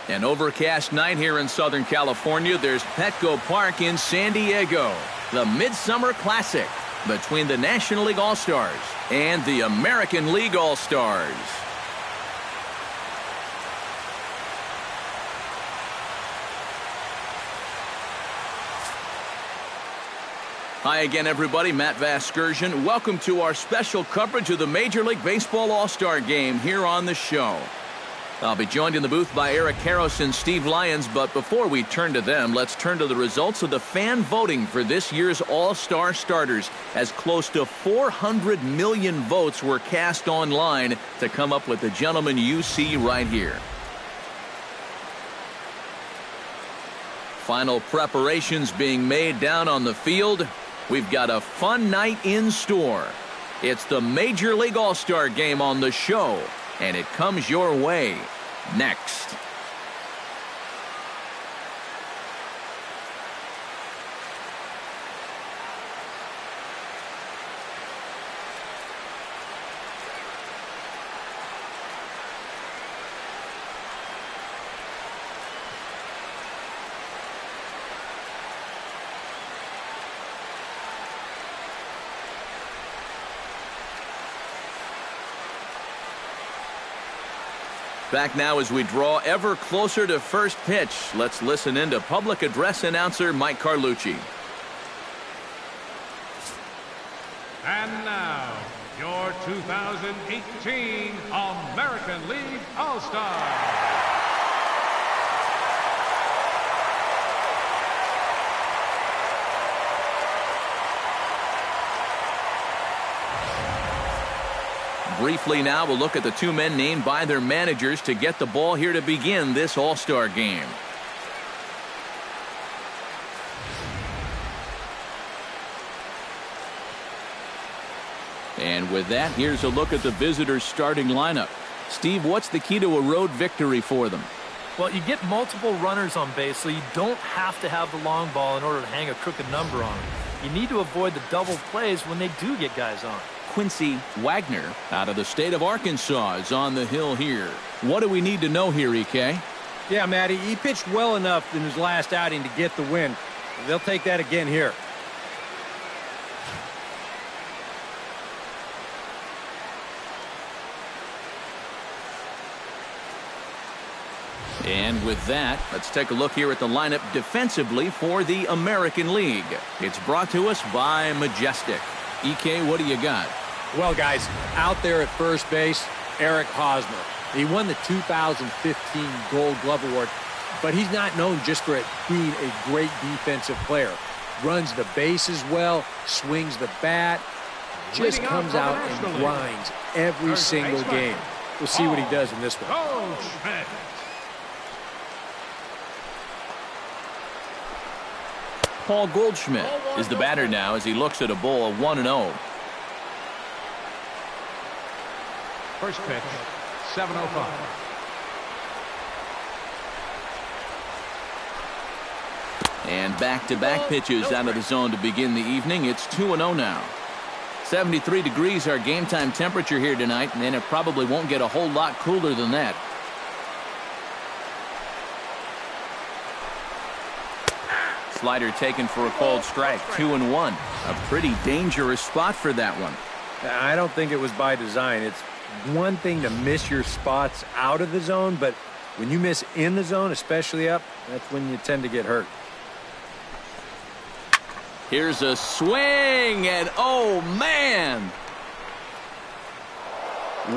An overcast night here in Southern California. There's Petco Park in San Diego. The Midsummer Classic between the National League All-Stars and the American League All-Stars. Hi again, everybody. Matt Vasgersian. Welcome to our special coverage of the Major League Baseball All-Star Game here on the show. I'll be joined in the booth by Eric Karros and Steve Lyons, but before we turn to them, let's turn to the results of the fan voting for this year's All-Star starters, as close to 400 million votes were cast online to come up with the gentleman you see right here. Final preparations being made down on the field. We've got a fun night in store. It's the Major League All-Star Game on the show, and it comes your way next. Back now as we draw ever closer to first pitch. Let's listen in to public address announcer Mike Carlucci. And now, your 2018 American League All-Star. Briefly now, we'll look at the two men named by their managers to get the ball here to begin this All-Star Game. And with that, here's a look at the visitors' starting lineup. Steve, what's the key to a road victory for them? Well, you get multiple runners on base, so you don't have to have the long ball in order to hang a crooked number on them. You need to avoid the double plays when they do get guys on. Quincy Wagner out of the state of Arkansas is on the hill here. What do we need to know here, EK? Yeah, Matty, he pitched well enough in his last outing to get the win. They'll take that again here. And with that, let's take a look here at the lineup defensively for the American League. It's brought to us by Majestic. EK, what do you got? Well, guys, out there at first base, Eric Hosmer. He won the 2015 Gold Glove Award, but he's not known just for being a great defensive player. Runs the bases well, swings the bat, just comes out and grinds every single game. We'll see what he does in this one. Paul Goldschmidt is the batter now as he looks at a ball 1-0. First pitch, 7:05. And back-to-back pitches out of the zone to begin the evening. It's 2-0 now. 73 degrees our game time temperature here tonight, and it probably won't get a whole lot cooler than that. Slider taken for a called strike. 2-1. A pretty dangerous spot for that one. I don't think it was by design. It's one thing to miss your spots out of the zone, but when you miss in the zone, especially up, that's when you tend to get hurt. Here's a swing, and oh man,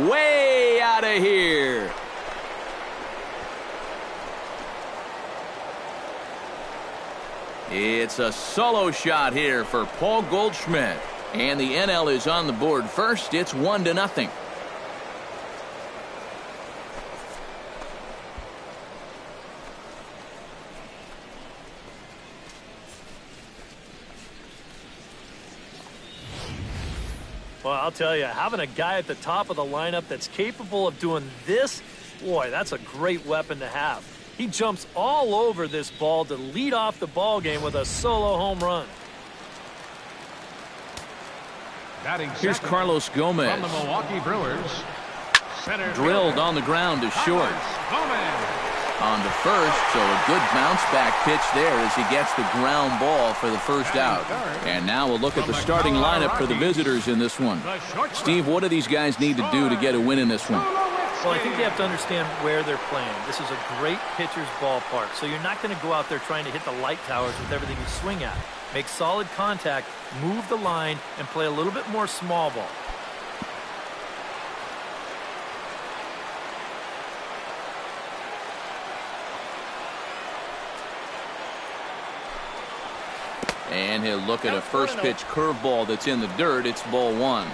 way out of here. It's a solo shot here for Paul Goldschmidt, and the NL is on the board first. It's 1-0. Well, I'll tell you, having a guy at the top of the lineup that's capable of doing this, boy, that's a great weapon to have. He jumps all over this ball to lead off the ball game with a solo home run. Here's Carlos Gomez. From the Milwaukee Brewers. Drilled on the ground to short. on to first, so a good bounce back pitch there as he gets the ground ball for the first out. And now we'll look at the starting lineup for the visitors in this one. Steve, what do these guys need to do to get a win in this one? Well, I think they have to understand where they're playing. This is a great pitcher's ballpark, so you're not going to go out there trying to hit the light towers with everything you swing at. Make solid contact, move the line, and play a little bit more small ball. And he'll look at a first pitch curveball that's in the dirt. It's ball one.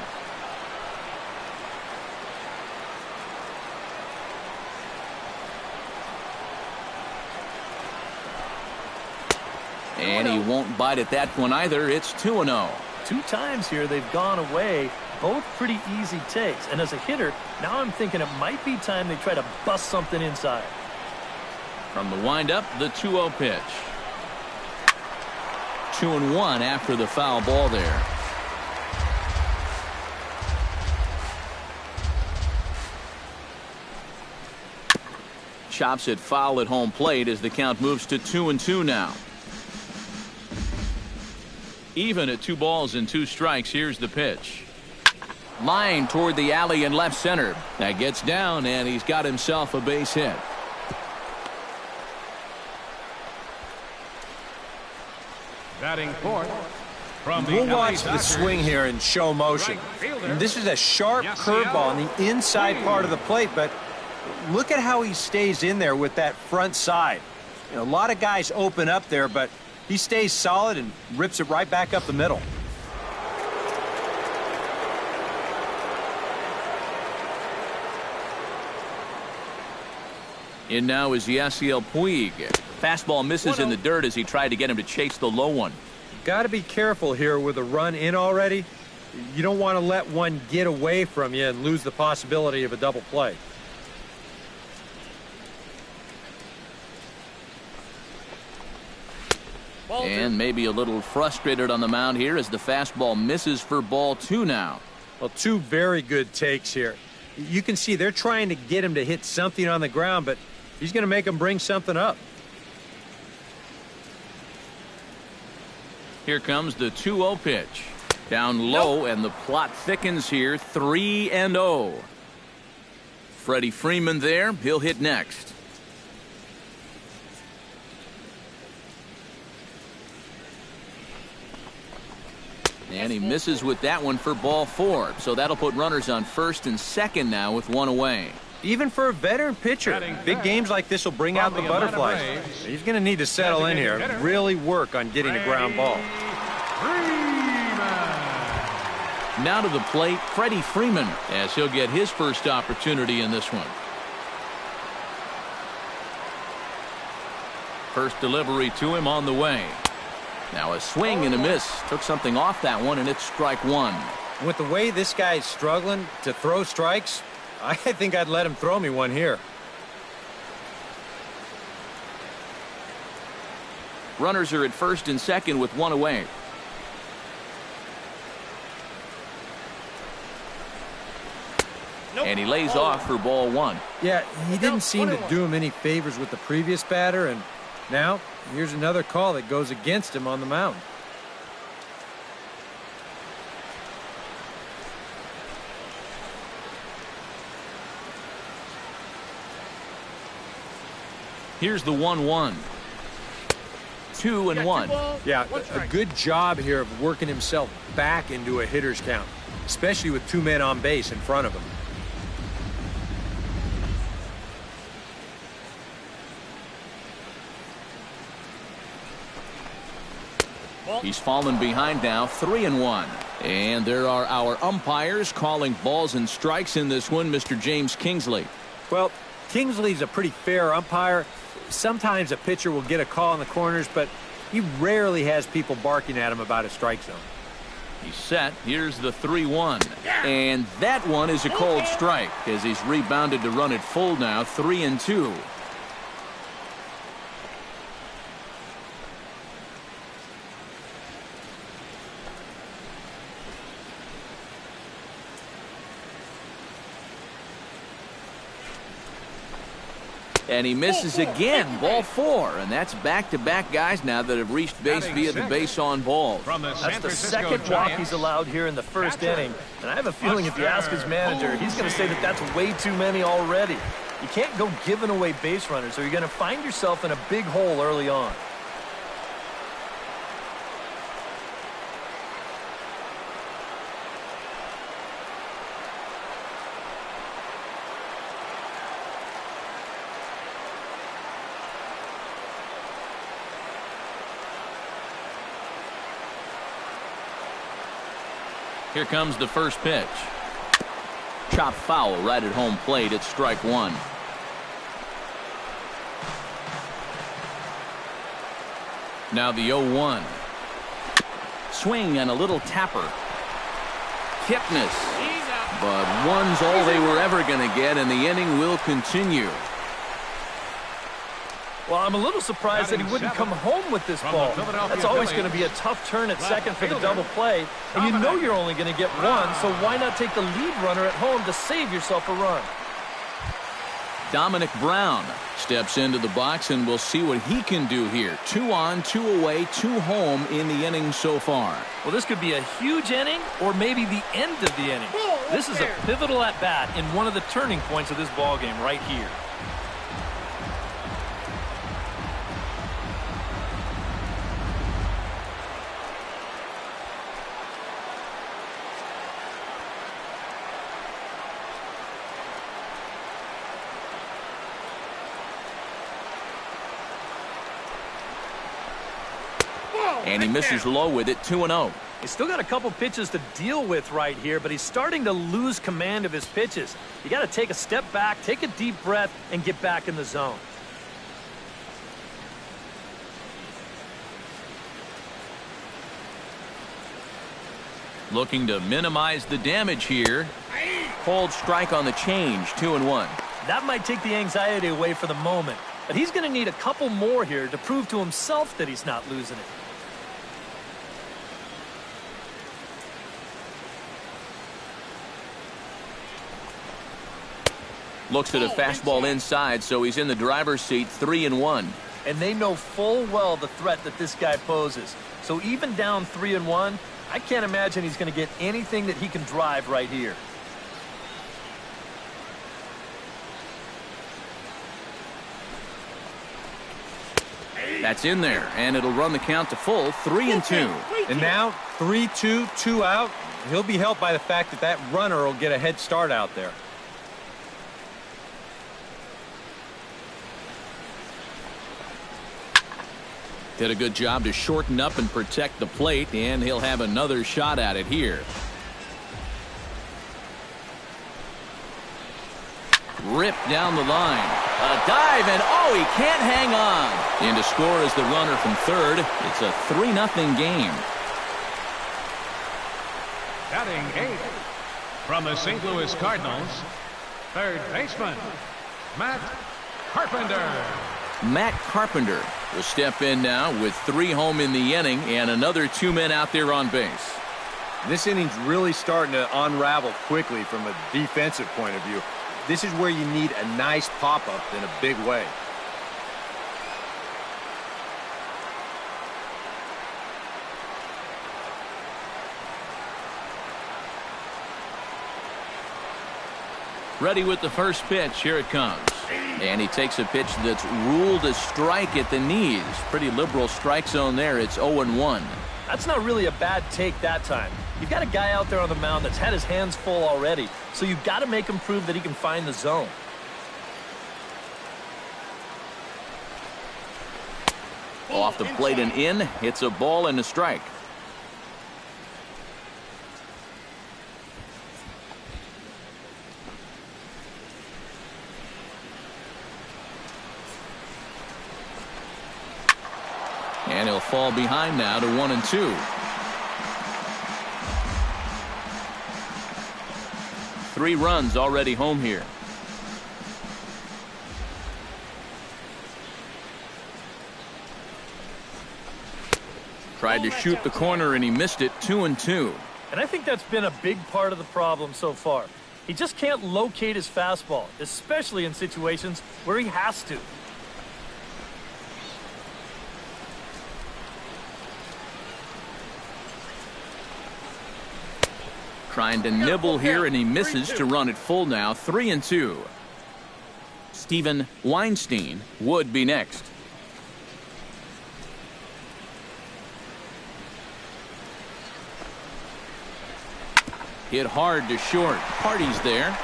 And he won't bite at that one either. It's 2-0. 2 times here they've gone away. Both pretty easy takes. And as a hitter, now I'm thinking it might be time they try to bust something inside. From the windup, the 2-0 pitch. 2-1 after the foul ball there. Chops it foul at home plate as the count moves to 2-2 now. Even at 2 balls and 2 strikes. Here's the pitch. Line toward the alley in left center. That gets down, and he's got himself a base hit. Batting fourth. We'll watch the swing here in show motion. And this is a sharp curveball on the inside part of the plate, but look at how he stays in there with that front side. You know, a lot of guys open up there, but he stays solid and rips it right back up the middle. In now is Yasiel Puig. Fastball misses in the dirt as he tried to get him to chase the low one. Got to be careful here with a run in already. You don't want to let one get away from you and lose the possibility of a double play. And maybe a little frustrated on the mound here as the fastball misses for ball 2 now. Well, 2 very good takes here. You can see they're trying to get him to hit something on the ground, but he's going to make him bring something up. Here comes the 2-0 pitch. Down low, and the plot thickens here. 3-0. Freddie Freeman there. He'll hit next. And he misses with that one for ball 4. So that'll put runners on first and second now with 1 away. Even for a veteran pitcher, big games like this will bring out the butterflies. He's going to need to settle in here and really work on getting a ground ball. Now to the plate, Freddie Freeman, as he'll get his first opportunity in this one. First delivery to him on the way. Now a swing and a miss. Took something off that one, and it's strike 1. With the way this guy's struggling to throw strikes, I think I'd let him throw me one here. Runners are at first and second with 1 away. And he lays off for ball 1. Yeah, he didn't seem to do him any favors with the previous batter, and now here's another call that goes against him on the mound. Here's the 1-1. 2-1. Yeah, a good job here of working himself back into a hitter's count, especially with 2 men on base in front of him. He's fallen behind now, 3-1. And there are our umpires calling balls and strikes in this one, Mr. James Kingsley. Well, Kingsley's a pretty fair umpire. Sometimes a pitcher will get a call in the corners, but he rarely has people barking at him about a strike zone. He's set. Here's the 3-1. And that one is a cold strike as he's rebounded to run it full now, 3-2. And he misses again, ball 4. And that's back-to-back guys now that have reached base via the base on balls. That's the second walk he's allowed here in the first inning. And I have a feeling if you ask his manager, he's going to say that that's way too many already. You can't go giving away base runners, or you're going to find yourself in a big hole early on. Here comes the first pitch. Chop foul right at home plate. It's strike 1. Now the 0-1. Swing and a little tapper. Kipnis. But one's all they were ever going to get, and the inning will continue. Well, I'm a little surprised that he wouldn't come home with this ball. That's always going to be a tough turn at second for the double play. And you know you're only going to get one, so why not take the lead runner at home to save yourself a run? Dominic Brown steps into the box, and we'll see what he can do here. 2 on, 2 away, 2 home in the inning so far. Well, this could be a huge inning or maybe the end of the inning. This is a pivotal at-bat in one of the turning points of this ball game right here. And he misses low with it, 2-0. He's still got a couple pitches to deal with right here, but he's starting to lose command of his pitches. You got to take a step back, take a deep breath, and get back in the zone. Looking to minimize the damage here. Cold strike on the change, 2-1. That might take the anxiety away for the moment, but he's going to need a couple more here to prove to himself that he's not losing it. Looks at a fastball inside, so he's in the driver's seat, 3-1. And they know full well the threat that this guy poses. So even down 3-1, I can't imagine he's going to get anything that he can drive right here. That's in there, and it'll run the count to full, 3-2. And now 3-2, 2 out. He'll be helped by the fact that that runner will get a head start out there. Did a good job to shorten up and protect the plate, and he'll have another shot at it here. Ripped down the line. A dive, and oh, he can't hang on. In to score is the runner from third. It's a 3-0 game. Batting 8 from the St. Louis Cardinals, third baseman, Matt Carpenter. Matt Carpenter will step in now with 3 home in the inning and another 2 men out there on base. This inning's really starting to unravel quickly from a defensive point of view. This is where you need a nice pop-up in a big way. Ready with the first pitch. Here it comes. And he takes a pitch that's ruled a strike at the knees. Pretty liberal strike zone there. It's 0-1. That's not really a bad take that time. You've got a guy out there on the mound that's had his hands full already, so you've got to make him prove that he can find the zone. Off the plate and in. It's a ball and a strike. And he'll fall behind now to 1-2. Three runs already home here. Tried to shoot the corner and he missed it. 2-2. And I think that's been a big part of the problem so far. He just can't locate his fastball, especially in situations where he has to. Trying to nibble here, and he misses to run it full now. 3-2. Steven Weinstein would be next. Hit hard to short. Party's there.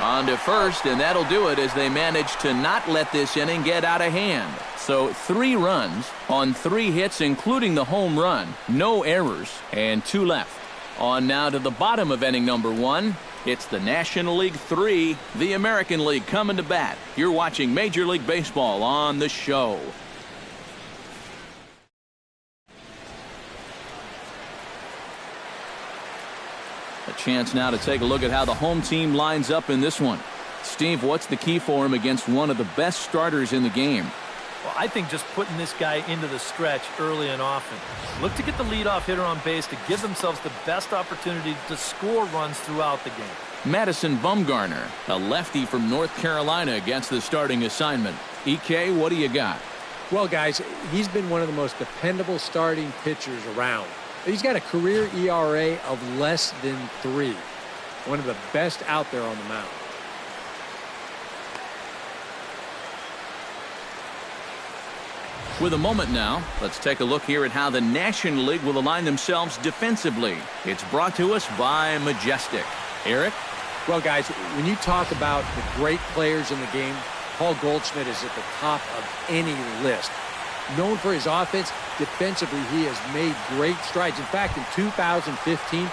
On to first, and that'll do it as they manage to not let this inning get out of hand. So 3 runs on 3 hits, including the home run. No errors, and 2 left. On now to the bottom of inning number 1. It's the National League 3, the American League coming to bat. You're watching Major League Baseball on the show. A chance now to take a look at how the home team lines up in this one. Steve, what's the key for him against one of the best starters in the game? Well, I think just putting this guy into the stretch early and often. Look to get the leadoff hitter on base to give themselves the best opportunity to score runs throughout the game. Madison Bumgarner, a lefty from North Carolina, against the starting assignment. EK, what do you got? Well, guys, he's been one of the most dependable starting pitchers around. He's got a career ERA of less than 3. One of the best out there on the mound. With a moment now, let's take a look here at how the National League will align themselves defensively. It's brought to us by Majestic. Eric? Well, guys, when you talk about the great players in the game, Paul Goldschmidt is at the top of any list. Known for his offense, defensively he has made great strides. In fact, in 2015,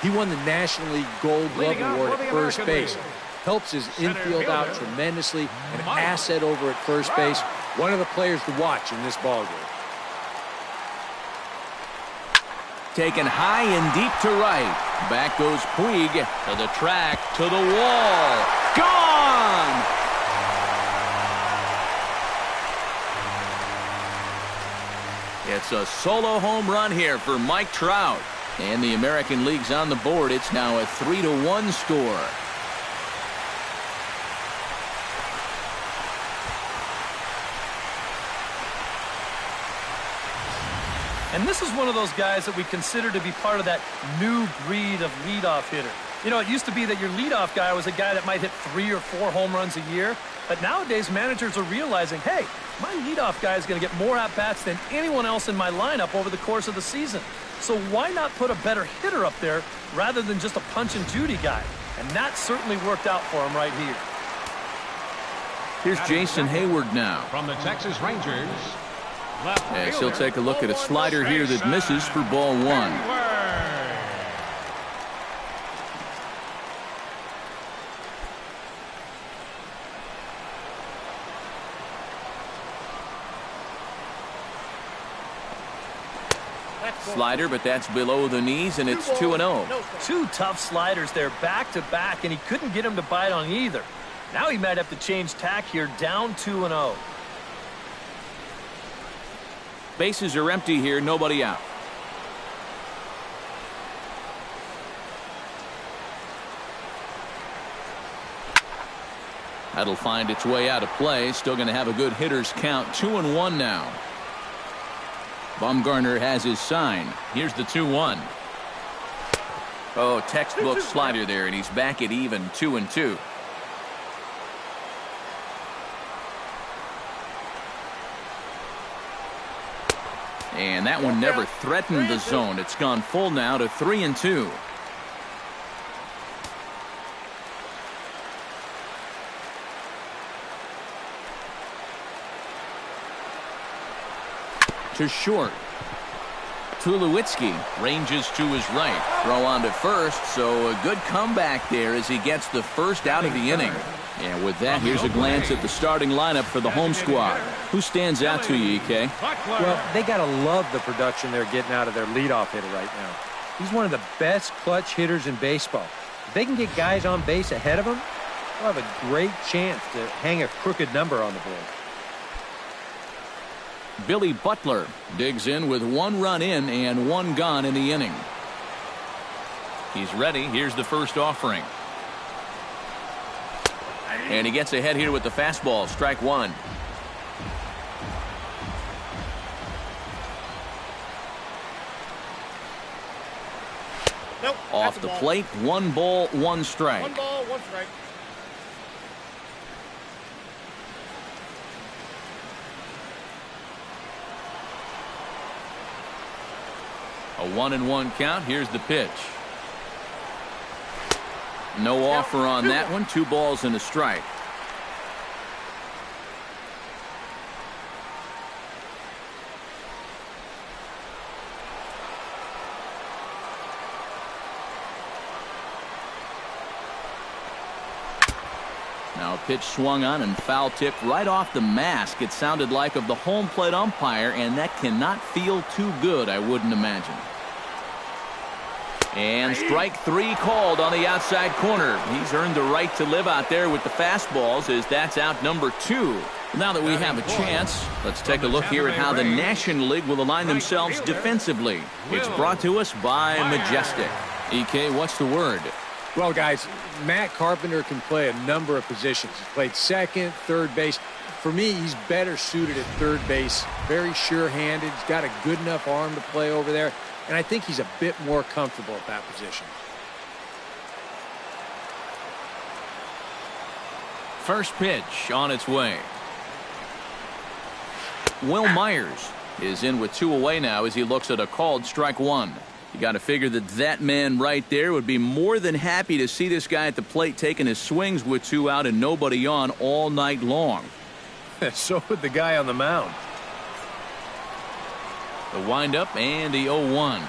he won the National League Gold Glove Award at first base. Helps his infield out tremendously. An asset over at first base. One of the players to watch in this ballgame. Taken high and deep to right. Back goes Puig to the track, to the wall. Gone! It's a solo home run here for Mike Trout. And the American League's on the board. It's now a 3-1 score. And this is one of those guys that we consider to be part of that new breed of leadoff hitter. You know, it used to be that your leadoff guy was a guy that might hit 3 or 4 home runs a year. But nowadays, managers are realizing, hey, my leadoff guy is going to get more at-bats than anyone else in my lineup over the course of the season. So why not put a better hitter up there rather than just a punch-and-Judy guy? And that certainly worked out for him right here. Here's Jason Hayward now. From the Texas Rangers. As he'll take a look at a slider here that misses for ball 1. Slider, but that's below the knees, and it's 2-0. 2 tough sliders there back-to-back, and he couldn't get him to bite on either. Now he might have to change tack here, down 2-0. Bases are empty here, nobody out. That'll find its way out of play. Still going to have a good hitter's count. 2-1 now. Bumgarner has his sign. Here's the 2-1. Oh, textbook slider there, and he's back at even 2-2. And that one never threatened the zone. It's gone full now to 3-2. To short. Tulowitzki ranges to his right. Throw on to first, so a good comeback there as he gets the first out of the inning. And with that, here's a glance at the starting lineup for the home squad. Who stands out to you, EK? Well, they got to love the production they're getting out of their leadoff hitter right now. He's one of the best clutch hitters in baseball. If they can get guys on base ahead of him, they'll have a great chance to hang a crooked number on the board. Billy Butler digs in with 1 run in and 1 gone in the inning. He's ready. Here's the first offering. And he gets ahead here with the fastball. Strike one. Nope, Off the plate, 1 ball, 1 strike. 1 ball, 1 strike. A 1-1 count. Here's the pitch. No offer on that one. 2 balls and a strike. Now a pitch swung on and foul tipped right off the mask. It sounded like of the home plate umpire, and that cannot feel too good, I wouldn't imagine. And strike 3 called on the outside corner. He's earned the right to live out there with the fastballs, as that's out number 2. Now that we have a chance, let's take a look here at how the National League will align themselves defensively. It's brought to us by Majestic. EK, what's the word? Well, guys, Matt Carpenter can play a number of positions. He's played second, third base. For me, he's better suited at third base. Very sure-handed. He's got a good enough arm to play over there. And I think he's a bit more comfortable at that position. First pitch on its way. Will Myers is in with 2 away now as he looks at a called strike 1. You got to figure that man right there would be more than happy to see this guy at the plate taking his swings with 2 out and nobody on all night long. So would the guy on the mound. The windup and the 0-1.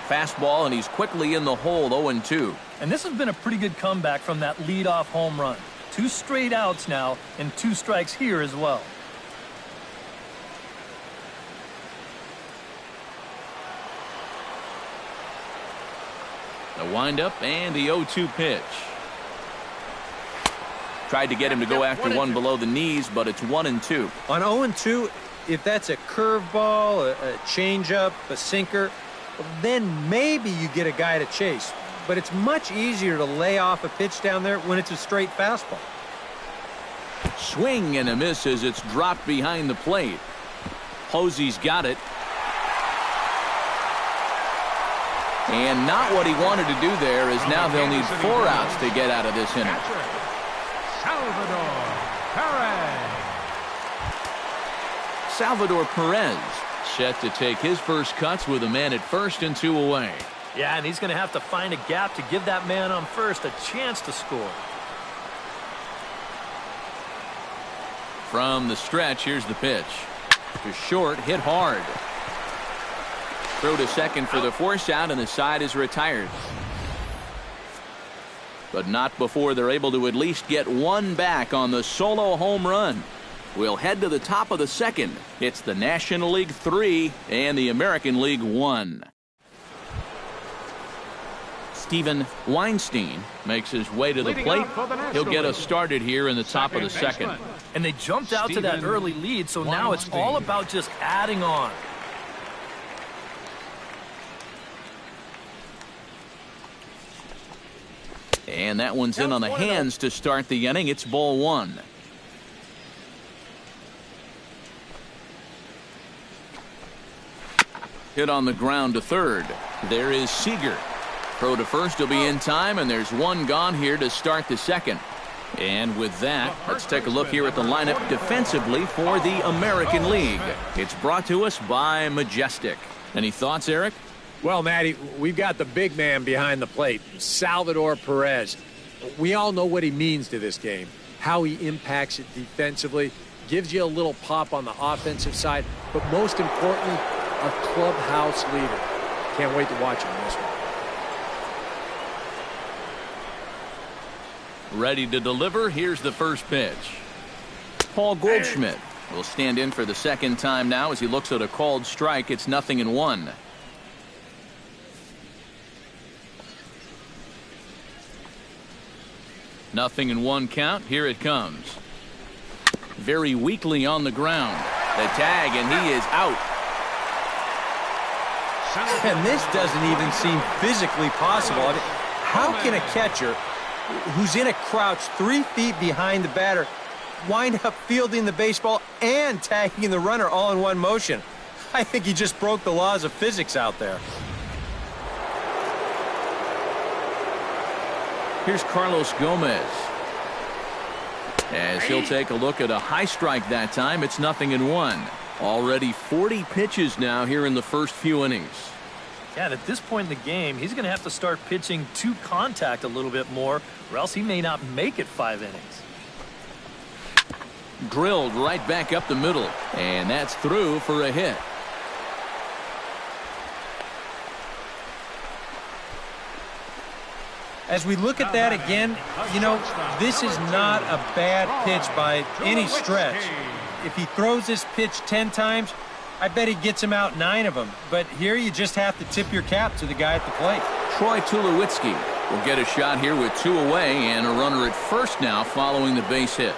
Fastball, and he's quickly in the hole, 0-2. And this has been a pretty good comeback from that leadoff home run. 2 straight outs now and 2 strikes here as well. The windup and the 0-2 pitch. Tried to get him to go after one below the knees, but it's 1-2. On 0-2, if that's a curveball, a changeup, a sinker, then maybe you get a guy to chase. But it's much easier to lay off a pitch down there when it's a straight fastball. Swing and a miss as it's dropped behind the plate. Posey's got it. And not what he wanted to do there, as now they'll need 4 outs to get out of this inning. Salvador Perez set to take his first cuts with a man at first and 2 away. Yeah, and he's going to have to find a gap to give that man on first a chance to score. From the stretch, here's the pitch. To short, hit hard. Throw to second for the force out, and the side is retired. But not before they're able to at least get 1 back on the solo home run. We'll head to the top of the second. It's the National League 3 and the American League 1. Steven Weinstein makes his way to the plate. He'll get us started here in the top of the second. And they jumped out to that early lead, so now it's all about just adding on. And that one's in on the hands to start the inning. It's ball 1. Hit on the ground to third. There is Seager. Throw to first will be in time, and there's 1 gone here to start the second. And with that, let's take a look here at the lineup defensively for the American League. It's brought to us by Majestic. Any thoughts, Eric? Well, Matty, we've got the big man behind the plate, Salvador Perez. We all know what he means to this game, how he impacts it defensively, gives you a little pop on the offensive side, but most importantly, a clubhouse leader. Can't wait to watch him in this one. Ready to deliver. Here's the first pitch. Paul Goldschmidt will stand in for the second time now as he looks at a called strike. It's 0-1. Nothing in 1 count. Here it comes. Very weakly on the ground. The tag, and he is out. And this doesn't even seem physically possible. I mean, how can a catcher who's in a crouch 3 feet behind the batter, wind up fielding the baseball and tagging the runner all in one motion. I think he just broke the laws of physics out there. Here's Carlos Gomez. As he'll take a look at a high strike that time, it's 0-1. Already 40 pitches now here in the first few innings. Yeah, and at this point in the game, he's going to have to start pitching to contact a little bit more, or else he may not make it 5 innings. Drilled right back up the middle, and that's through for a hit. As we look at that again, you know, this is not a bad pitch by any stretch. If he throws this pitch 10 times, I bet he gets him out 9 of them. But here you just have to tip your cap to the guy at the plate. Troy Tulowitzki will get a shot here with 2 away and a runner at first now following the base hit.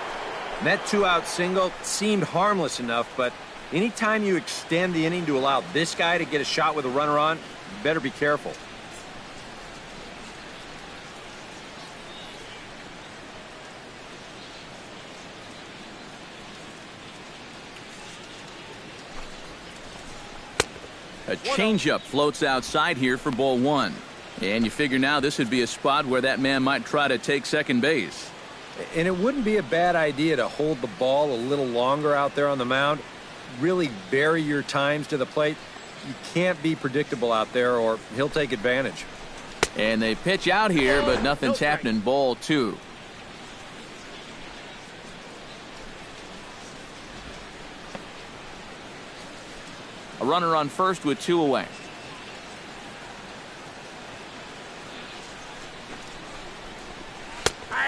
That 2-out single seemed harmless enough, but anytime you extend the inning to allow this guy to get a shot with a runner on, you better be careful. A changeup floats outside here for ball 1. And you figure now this would be a spot where that man might try to take second base. And it wouldn't be a bad idea to hold the ball a little longer out there on the mound. Really vary your times to the plate. You can't be predictable out there or he'll take advantage. And they pitch out here, but nothing's happening. Ball 2. A runner on first with 2 away.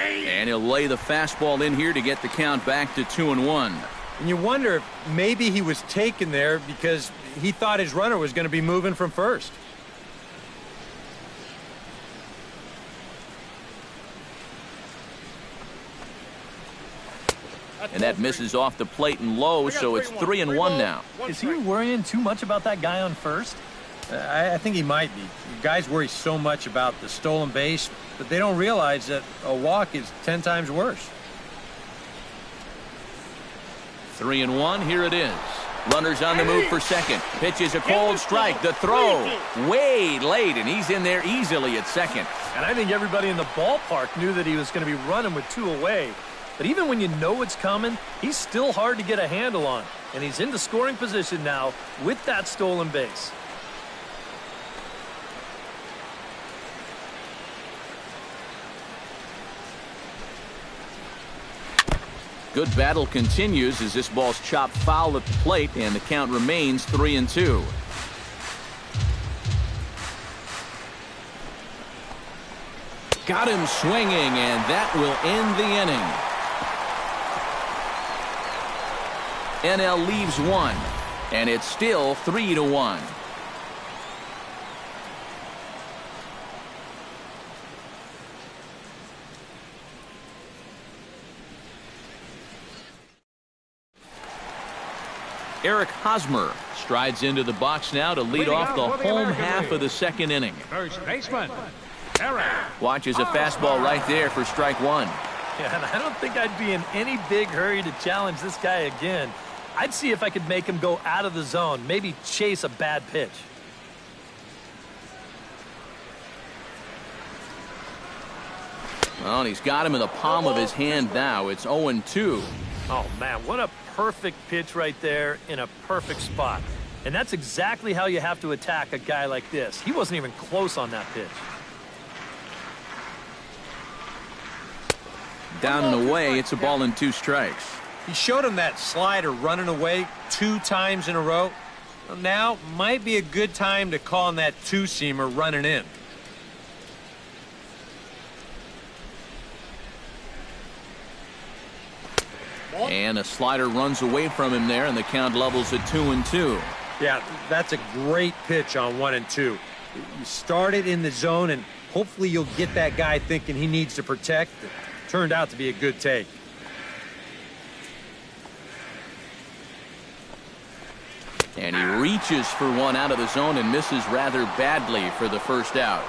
And he'll lay the fastball in here to get the count back to 2-1. And you wonder if maybe he was taken there because he thought his runner was going to be moving from first. And that misses off the plate and low, so it's 3-1 now. Is he worrying too much about that guy on first? I think he might be. Guys worry so much about the stolen base, but they don't realize that a walk is 10 times worse. 3-1, here it is. Runners on the move for second. Pitch is a cold strike. The throw way late, and he's in there easily at second. And I think everybody in the ballpark knew that he was going to be running with 2 away. But even when you know it's coming, he's still hard to get a handle on. And he's into scoring position now with that stolen base. Good battle continues as this ball's chopped foul at the plate, and the count remains 3-2. Got him swinging, and that will end the inning. NL leaves 1, and it's still 3-1. Eric Hosmer strides into the box now to lead off the home half of the second inning. First baseman, Eric. Watches a fastball right there for strike 1. Yeah, and I don't think I'd be in any big hurry to challenge this guy again. I'd see if I could make him go out of the zone, maybe chase a bad pitch. Well, and he's got him in the palm of his hand now. It's 0-2. Oh, man, what a perfect pitch right there in a perfect spot. And that's exactly how you have to attack a guy like this. He wasn't even close on that pitch. Down and away, it's a ball and 2 strikes. He showed him that slider running away 2 times in a row. Well, now might be a good time to call him that 2-seamer running in. And a slider runs away from him there, and the count levels at 2-2. Yeah, that's a great pitch on 1-2. You start it in the zone, and hopefully you'll get that guy thinking he needs to protect. It turned out to be a good take. And he reaches for one out of the zone and misses rather badly for the first out.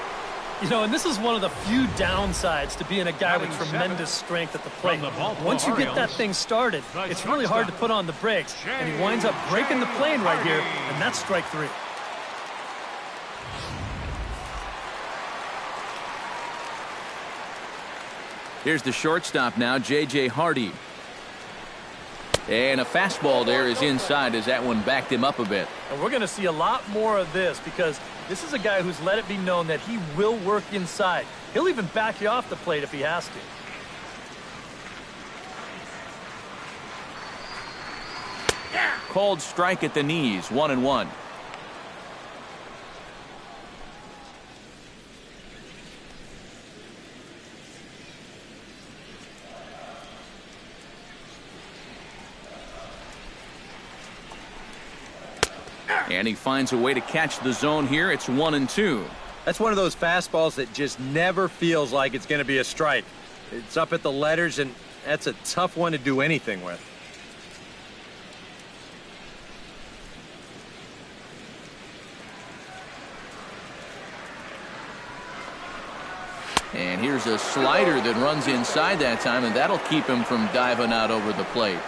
You know, and this is one of the few downsides to being a guy with tremendous strength at the plate. Once you get that thing started, it's really hard to put on the brakes, and he winds up breaking the plane right here, and that's strike 3. Here's the shortstop now, J.J. Hardy. And a fastball there is inside as that one backed him up a bit. And we're going to see a lot more of this because this is a guy who's let it be known that he will work inside. He'll even back you off the plate if he has to. Called strike at the knees, 1-1. And he finds a way to catch the zone here. It's 1-2. That's one of those fastballs that just never feels like it's going to be a strike. It's up at the letters, and that's a tough one to do anything with. And here's a slider that runs inside that time, and that'll keep him from diving out over the plate.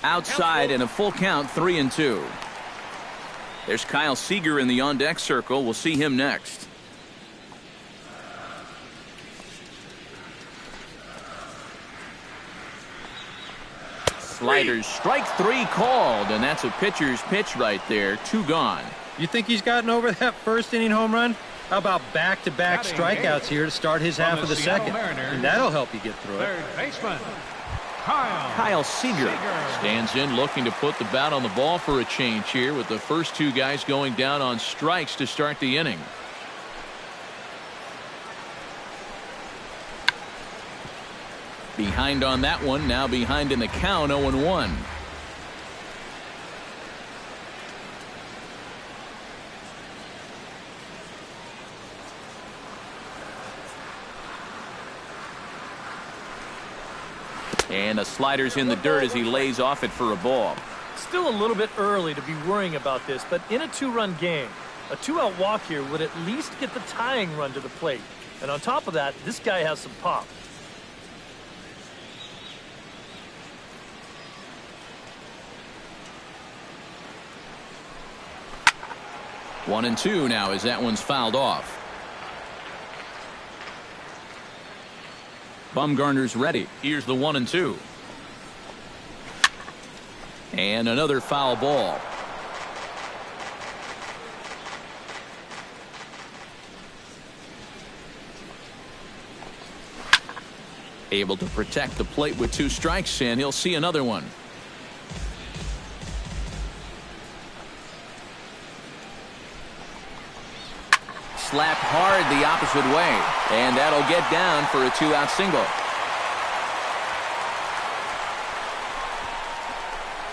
Outside and a full count, 3-2. There's Kyle Seager in the on-deck circle. We'll see him next. Sliders, strike 3 called, and that's a pitcher's pitch right there. 2 gone. You think he's gotten over that first inning home run? How about back-to-back strikeouts here to start his half of the second? And that'll help you get through it. Third baseman, Kyle Seager stands in looking to put the bat on the ball for a change here with the first 2 guys going down on strikes to start the inning. Behind on that one, now behind in the count, 0-1. And a slider's in the dirt as he lays off it for a ball. Still a little bit early to be worrying about this, but in a 2-run game, a 2-out walk here would at least get the tying run to the plate. And on top of that, this guy has some pop. One and two now as that one's fouled off. Bumgarner's ready. Here's the 1-2. And another foul ball. Able to protect the plate with 2 strikes, and he'll see another one. Slapped hard the opposite way, and that'll get down for a 2-out single.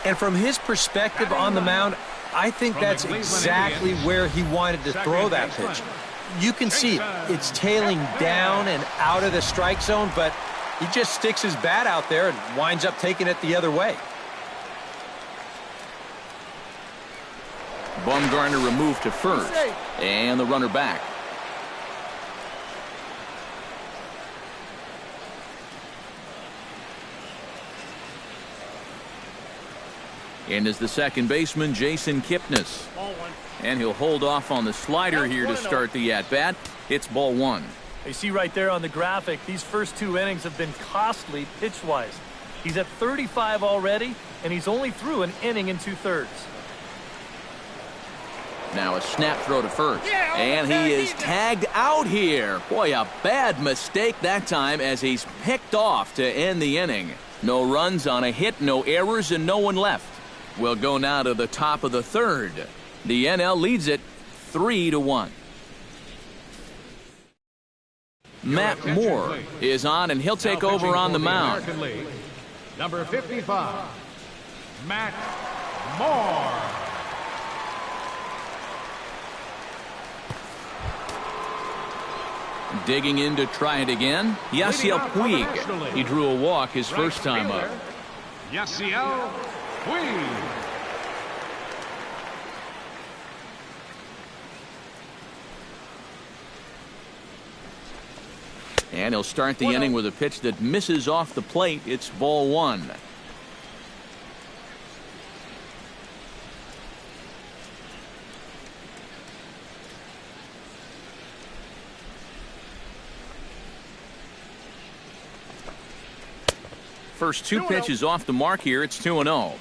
And from his perspective on the mound, I think that's exactly where he wanted to throw that pitch. You can see it's tailing down and out of the strike zone, but he just sticks his bat out there and winds up taking it the other way. Bumgarner removed to first, and the runner back. In is the second baseman, Jason Kipnis. And he'll hold off on the slider here to start the at-bat. It's ball 1. You see right there on the graphic, these first 2 innings have been costly pitch-wise. He's at 35 already, and he's only through an inning and 2/3. Now a snap throw to first. And he is tagged out here. Boy, a bad mistake that time as he's picked off to end the inning. No runs on a hit, no errors, and no one left. We'll go now to the top of the 3rd. The NL leads it 3-1. Matt Moore is on, and he'll take over on the mound. Number 55, Matt Moore. Digging in to try it again. Yasiel Puig. He drew a walk his first time up. Yasiel Puig. And he'll start the inning with a pitch that misses off the plate. It's ball one. First two pitches off the mark here. It's 2-0.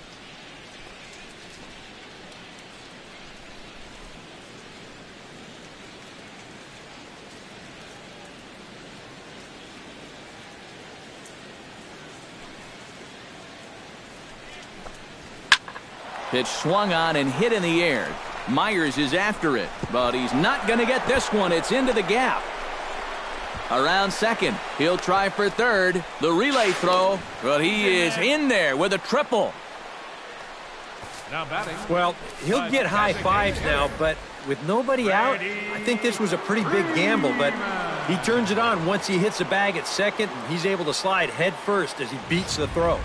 Pitch swung on and hit in the air. Myers is after it, but he's not going to get this one. It's into the gap. Around second. He'll try for third. The relay throw, but he is in there with a triple. Now batting. Well, he'll get high fives now, but with nobody out, I think this was a pretty big gamble, but he turns it on once he hits the bag at second, and he's able to slide head first as he beats the throw.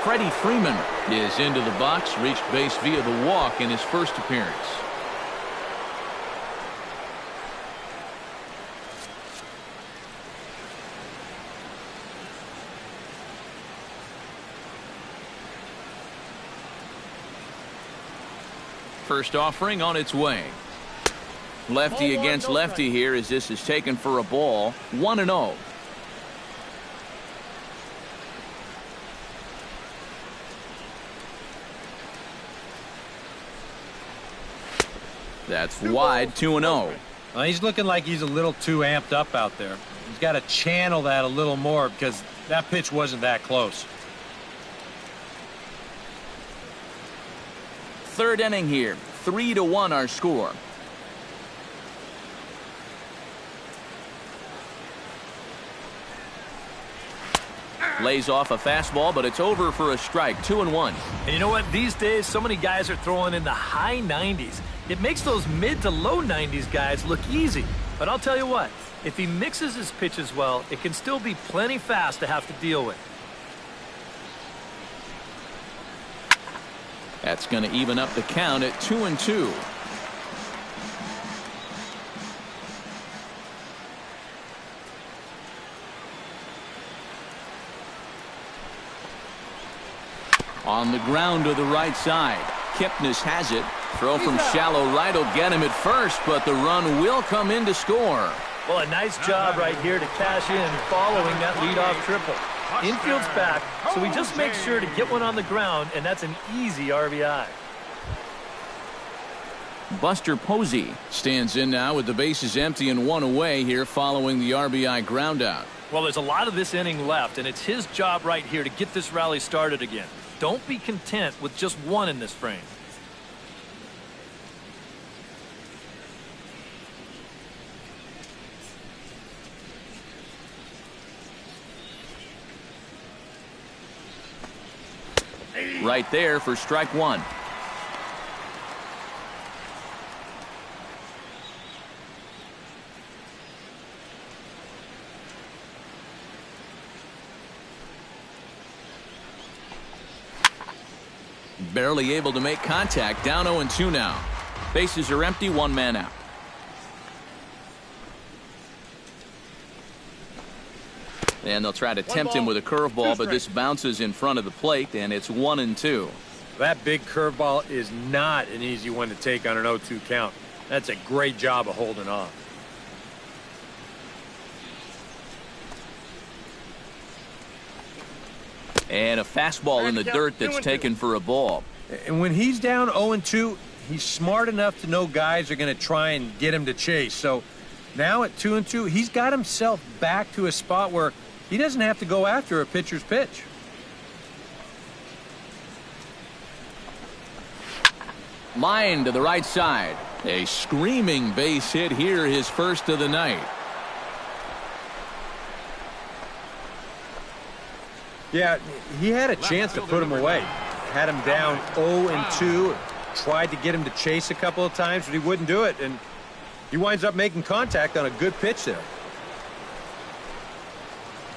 Freddie Freeman is into the box, reached base via the walk in his first appearance. First offering on its way. Lefty against lefty here as this is taken for a ball. 1-0. That's wide. 2-0. Well, he's looking like he's a little too amped up out there. He's got to channel that a little more because that pitch wasn't that close. Third inning here. 3-1 our score. Lays off a fastball, but it's over for a strike. 2-1. And you know what? These days, so many guys are throwing in the high 90s. It makes those mid to low 90s guys look easy. But I'll tell you what, if he mixes his pitches well, it can still be plenty fast to have to deal with. That's going to even up the count at 2-2. On the ground to the right side. Kipnis has it. Throw from shallow right will get him at first, but the run will come in to score. Well, a nice job right here to cash in following that leadoff triple. Infield's back, so he just makes sure to get one on the ground, and that's an easy RBI. Buster Posey stands in now with the bases empty and one away here following the RBI groundout. Well, there's a lot of this inning left, and it's his job right here to get this rally started again. Don't be content with just one in this frame. Right there for strike one. Barely able to make contact. Down 0-2 now. Bases are empty. One man out. And they'll try to tempt him with a curveball, but this bounces in front of the plate, and it's 1-2. That big curveball is not an easy one to take on an 0-2 count. That's a great job of holding off. And a fastball in the dirt that's taken for a ball. And when he's down 0-2, he's smart enough to know guys are going to try and get him to chase. So now at 2-2, he's got himself back to a spot where he doesn't have to go after a pitcher's pitch. Line to the right side. A screaming base hit here, his first of the night. Yeah, he had a chance to put him away. Had him down 0-2. Tried to get him to chase a couple of times, but he wouldn't do it. And he winds up making contact on a good pitch there.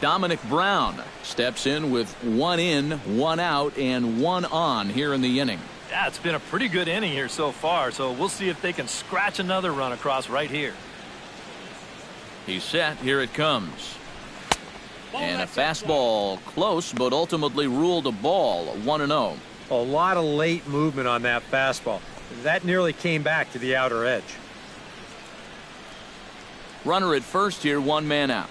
Dominic Brown steps in with 1 in, 1 out, and 1 on here in the inning. Yeah, it's been a pretty good inning here so far, so we'll see if they can scratch another run across right here. He's set. Here it comes. And a fastball close, but ultimately ruled a ball. 1-0. A lot of late movement on that fastball. That nearly came back to the outer edge. Runner at first here, 1 man out.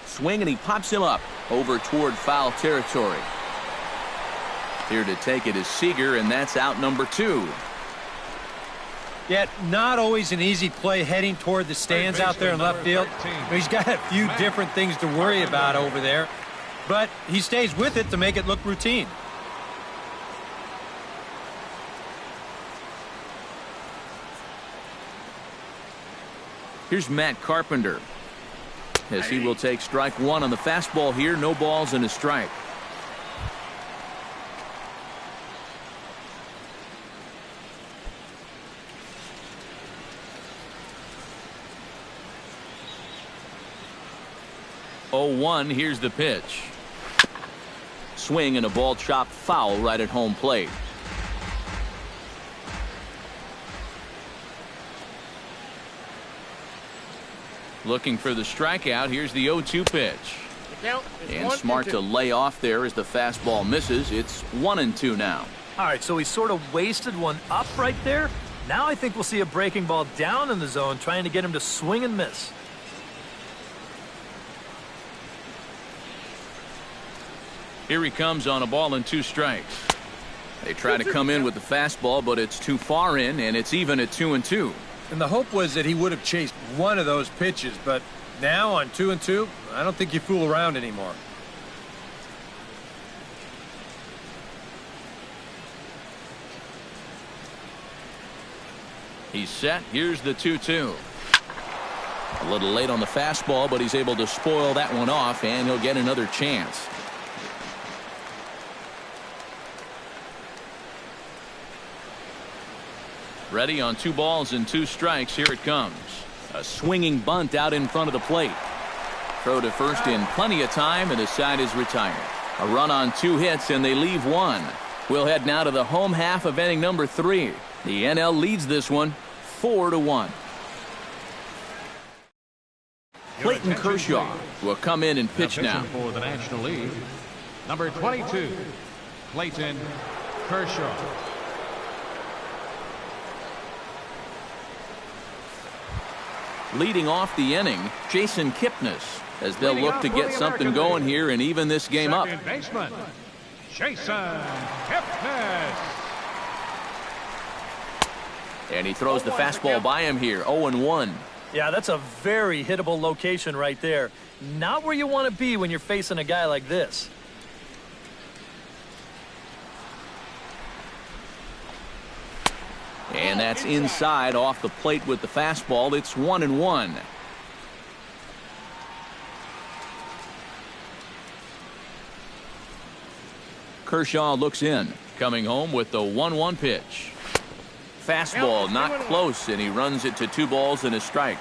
Swing, and he pops him up over toward foul territory. Here to take it is Seager, and that's out number 2. Yet not always an easy play heading toward the stands out there in left field. He's got a few different things to worry about over there, but he stays with it to make it look routine. Here's Matt Carpenter, as he will take strike 1 on the fastball here. No balls and a strike. Oh, 1. Here's the pitch. Swing, and a ball chopped foul right at home plate. Looking for the strikeout. Here's the 0-2 pitch. And smart to lay off there as the fastball misses. It's 1-2 now. All right, so he sort of wasted one up right there. Now I think we'll see a breaking ball down in the zone, trying to get him to swing and miss. Here he comes on a ball and 2 strikes. They try to come in with the fastball, but it's too far in, and it's even at 2-2. And the hope was that he would have chased one of those pitches, but now on 2-2, I don't think you fool around anymore. He's set. Here's the 2-2. A little late on the fastball, but he's able to spoil that one off, and he'll get another chance. Ready on 2 balls and 2 strikes. Here it comes. A swinging bunt out in front of the plate. Throw to first in plenty of time, and the side is retired. A run on 2 hits, and they leave 1. We'll head now to the home half of inning number 3. The NL leads this one 4-1. Clayton Kershaw will come in and pitch now. For the National League, number 22, Clayton Kershaw. Leading off the inning, Jason Kipnis, as they'll look to get something going here and even this game up. Second baseman, Jason Kipnis. And he throws the fastball by him here, 0-1. Yeah, that's a very hittable location right there. Not where you want to be when you're facing a guy like this. And that's inside off the plate with the fastball. It's 1-1. Kershaw looks in, coming home with the 1-1 pitch. Fastball not close, and he runs it to 2 balls and a strike.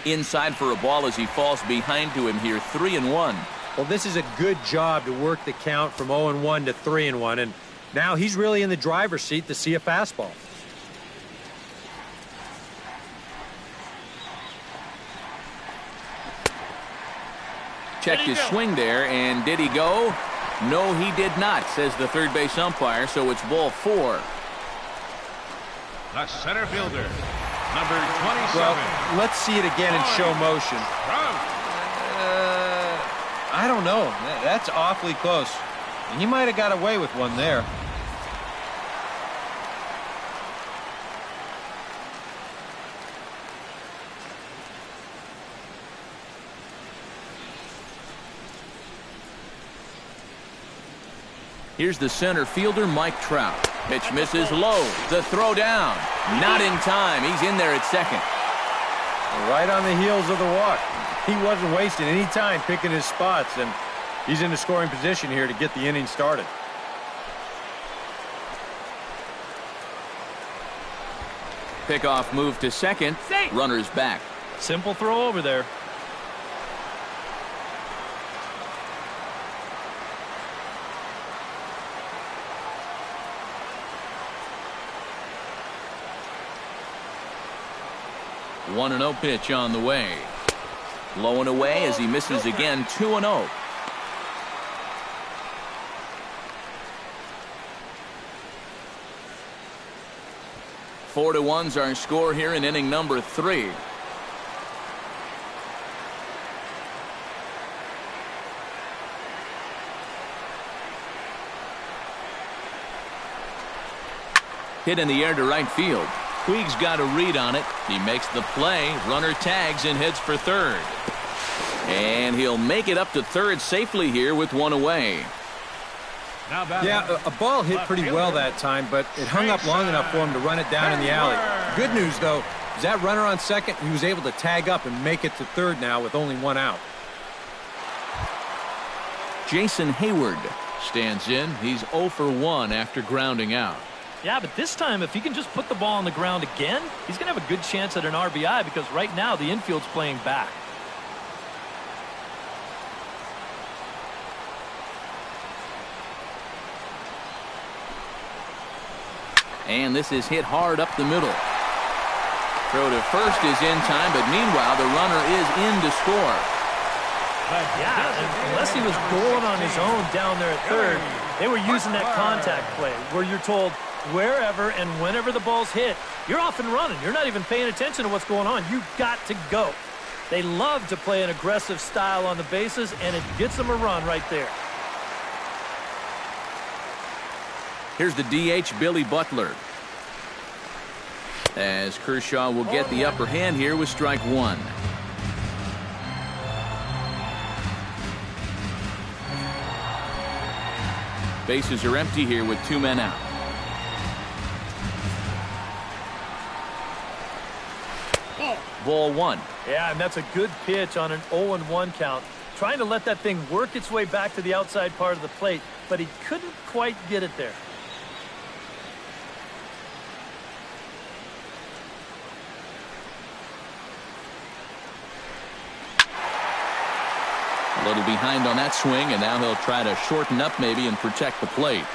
Inside for a ball as he falls behind to him here, 3-1. Well, this is a good job to work the count from 0-1 to 3-1, and now he's really in the driver's seat to see a fastball. Checked his swing there, and did he go? No, he did not, says the third base umpire, so it's ball 4. The center fielder, number 27. Well, let's see it again in show motion. I don't know. That's awfully close. And he might have got away with one there. Here's the center fielder, Mike Trout. Pitch misses low. The throw down. Not in time. He's in there at second. Right on the heels of the walk. He wasn't wasting any time picking his spots, and he's in a scoring position here to get the inning started. Pickoff move to second. Runner's back. Simple throw over there. One and 0 pitch on the way. Low and away as he misses again. 2-0. Four to 1's our score here in inning number 3. Hit in the air to right field. Puig's got a read on it. He makes the play. Runner tags and heads for third. And he'll make it up to third safely here with one away. Yeah, a ball hit pretty well that time, but it hung up long enough for him to run it down in the alley. Good news, though, is that runner on second, he was able to tag up and make it to third now with only one out. Jason Hayward stands in. He's 0 for 1 after grounding out. Yeah, but this time, if he can just put the ball on the ground again, he's going to have a good chance at an RBI because right now the infield's playing back. And this is hit hard up the middle. Throw to first is in time, but meanwhile the runner is in to score. Yeah, unless he was going on his own down there at third, they were using that contact play where you're told wherever and whenever the ball's hit, you're off and running. You're not even paying attention to what's going on. You've got to go. They love to play an aggressive style on the bases, and it gets them a run right there. Here's the DH, Billy Butler. As Kershaw will get the upper hand here with strike one. Bases are empty here with 2 men out. Ball one. Yeah, and that's a good pitch on an 0-1 count. Trying to let that thing work its way back to the outside part of the plate, but he couldn't quite get it there. A little behind on that swing, and now he'll try to shorten up maybe and protect the plate.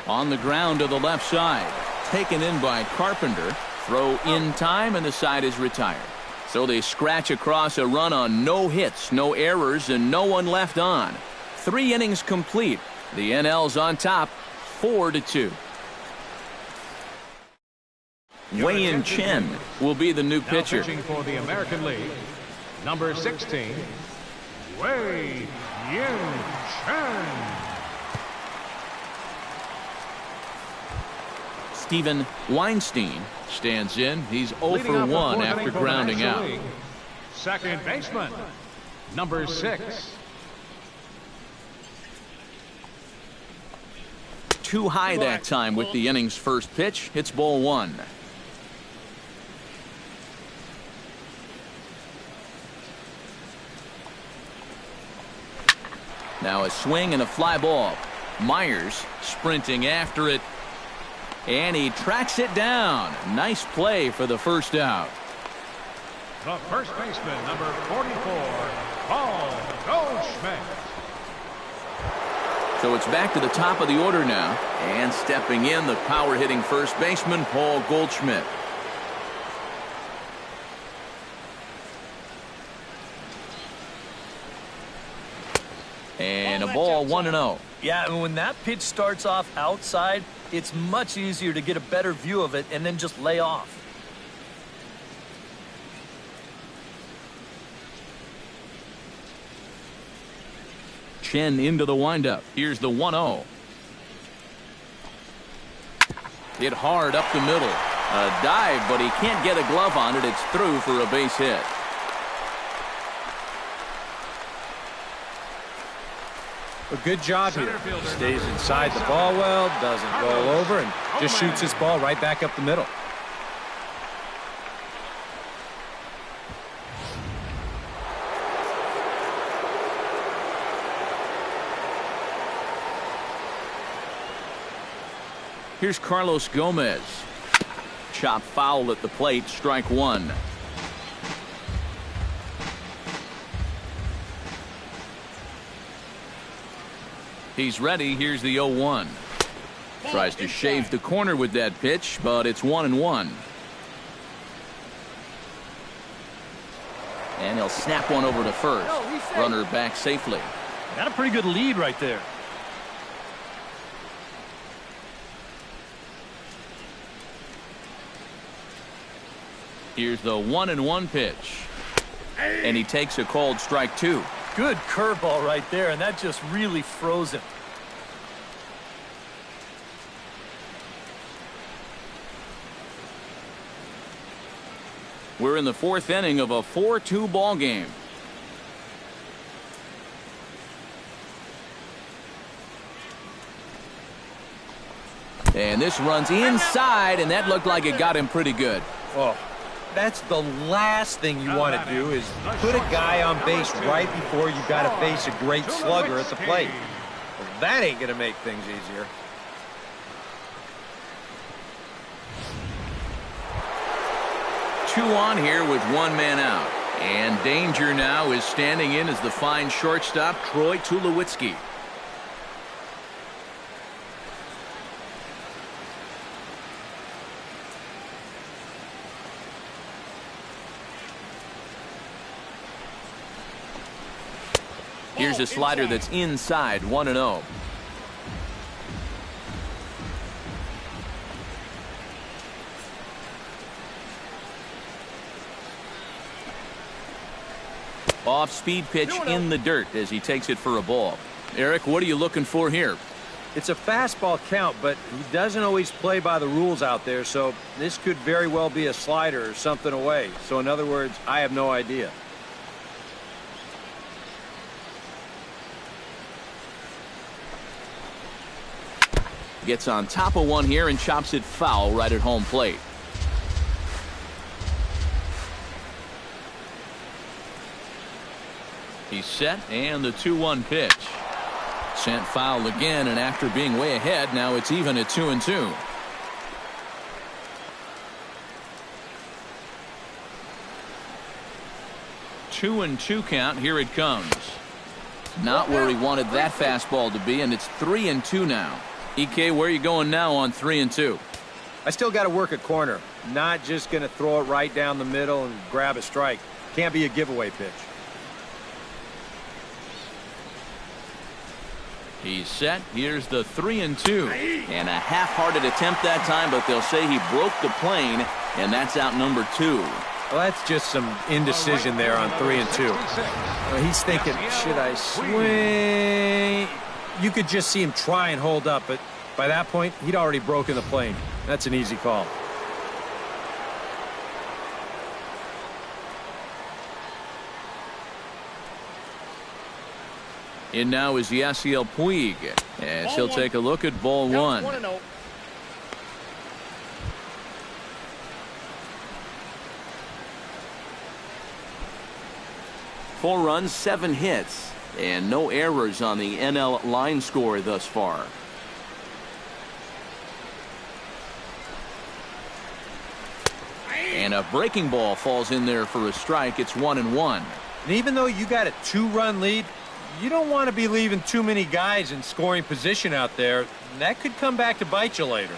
On the ground to the left side. Taken in by Carpenter. Throw in time, and the side is retired. So they scratch across a run on no hits, no errors, and no one left on. 3 innings complete. The NL's on top, 4-2. Wei-Yin Chen will be the new pitcher. Pitching for the American League, number 16, Wei-Yin Chen. Steven Weinstein stands in. He's 0 Leading for off the 1 fourth after inning for the grounding National out. League, second baseman, number 6. Too high that time with the inning's first pitch. Hits ball one. Now a swing and a fly ball. Myers sprinting after it. And he tracks it down. Nice play for the first out. The first baseman, number 44, Paul Goldschmidt. So it's back to the top of the order now. And stepping in, the power-hitting first baseman, Paul Goldschmidt. And a ball 1-0. Yeah, and when that pitch starts off outside, it's much easier to get a better view of it and then just lay off. Chen into the windup. Here's the 1-0. Hit hard up the middle. A dive, but he can't get a glove on it. It's through for a base hit. A good job here. Stays inside the ball well, doesn't roll over, and just shoots this ball right back up the middle. Here's Carlos Gomez. Chop foul at the plate, strike one. He's ready. Here's the 0-1. Tries to shave the corner with that pitch, but it's 1-1. And he'll snap one over to first. Runner back safely. Got a pretty good lead right there. Here's the 1-1 pitch. And he takes a called strike two. Good curveball right there, and that just really froze him. We're in the fourth inning of a 4-2 ball game. And this runs inside, and that looked like it got him pretty good. Oh, that's the last thing you want to do is put a guy on base right before you got to face a great slugger at the plate. Well, that ain't going to make things easier. Two on here with one man out. And danger now is standing in as the fine shortstop, Troy Tulowitzki. Here's a slider that's inside, 1-0. Off-speed pitch in the dirt as he takes it for a ball. Eric, what are you looking for here? It's a fastball count, but he doesn't always play by the rules out there, so this could very well be a slider or something away. So in other words, I have no idea. Gets on top of one here and chops it foul right at home plate. He's set, and the 2-1 pitch. Sent foul again, and after being way ahead, now it's even at 2-2. Two and two count. Here it comes. Not where he wanted that fastball to be, and it's 3-2 now. EK, where are you going now on 3-2? I still got to work a corner. Not just going to throw it right down the middle and grab a strike. Can't be a giveaway pitch. He's set. Here's the 3-2. And a half-hearted attempt that time, but they'll say he broke the plane, and that's out number 2. Well, that's just some indecision there on 3-2. Well, he's thinking, should I swing? You could just see him try and hold up, but by that point, he'd already broken the plane. That's an easy call. In now is Yasiel Puig, as he'll take a look at ball one. 1-0. Four runs, 7 hits, and no errors on the NL line score thus far. And a breaking ball falls in there for a strike. It's 1-1. And even though you got a 2-run lead, you don't want to be leaving too many guys in scoring position out there. That could come back to bite you later.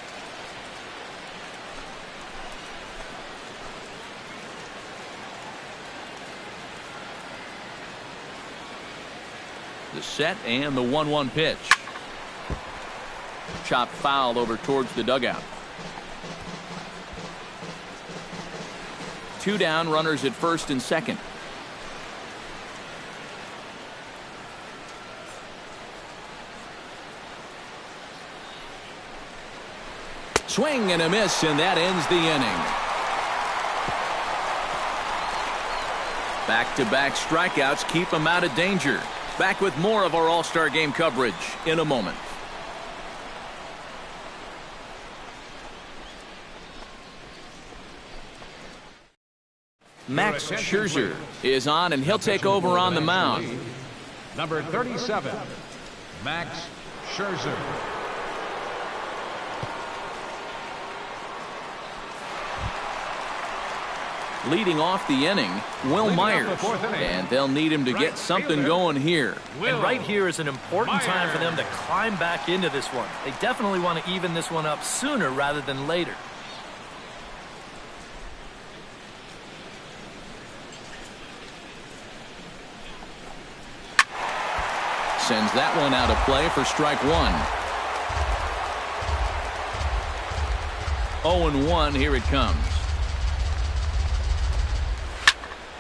The set and the 1-1 pitch. Chopped foul over towards the dugout. 2 down, runners at first and second. Swing and a miss, and that ends the inning. Back-to-back strikeouts keep him out of danger. Back with more of our All-Star Game coverage in a moment. Max Scherzer is on, and he'll take over on the mound. Number 37, Max Scherzer. Leading off the inning, Will Myers, and they'll need him to get something going here. And right here is an important time for them to climb back into this one. They definitely want to even this one up sooner rather than later. Sends that one out of play for strike one. 0-1, here it comes.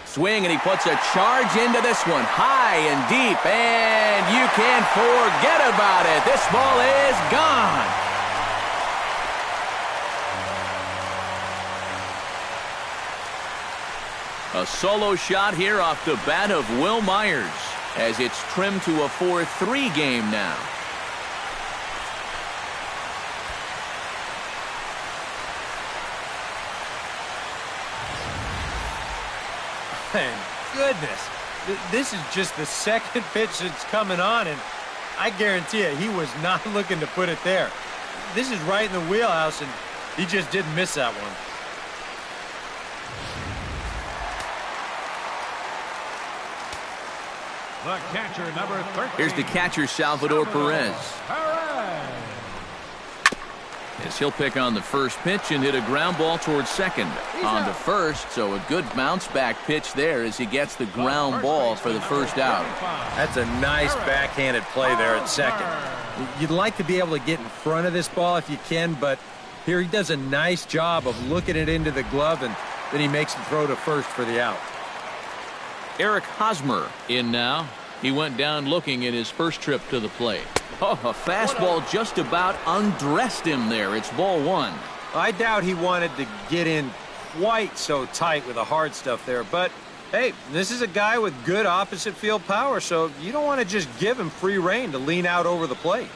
Swing, and he puts a charge into this one, high and deep, and you can't forget about it. This ball is gone. A solo shot here off the bat of Will Myers, as it's trimmed to a 4-3 game now. Man, goodness. This is just the second pitch that's coming on, and I guarantee you he was not looking to put it there. This is right in the wheelhouse, and he just didn't miss that one. The catcher, number 13. Here's the catcher, Salvador Perez. As he'll pick on the first pitch and hit a ground ball towards second. On to first, so a good bounce back pitch there as he gets the ground ball for the first out. That's a nice backhanded play there at second. You'd like to be able to get in front of this ball if you can, but here he does a nice job of looking it into the glove, and then he makes the throw to first for the out. Eric Hosmer in now. He went down looking at his first trip to the plate. Oh, a fastball just about undressed him there. It's ball one. I doubt he wanted to get in quite so tight with the hard stuff there, but hey, this is a guy with good opposite field power, so you don't want to just give him free rein to lean out over the plate.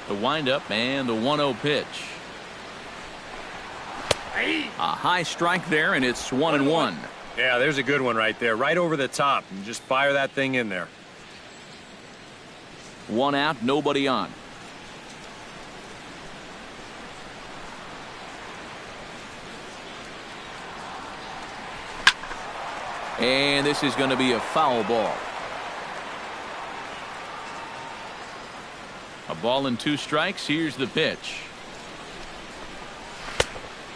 The windup and the 1-0 pitch. A high strike there, and it's 1-1. Yeah, there's a good one right there, right over the top, and just fire that thing in there. One out, nobody on. And this is going to be a foul ball. A ball and 2 strikes. Here's the pitch.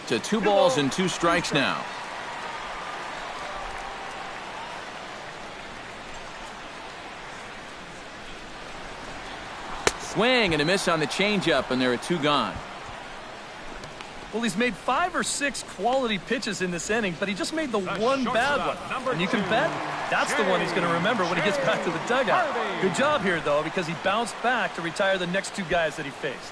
To 2 balls and 2 strikes now. Swing and a miss on the changeup, and there are 2 gone. Well, he's made 5 or 6 quality pitches in this inning, but he just made the one bad one. And you can bet that's the one he's going to remember when he gets back to the dugout. Good job here, though, because he bounced back to retire the next 2 guys that he faced.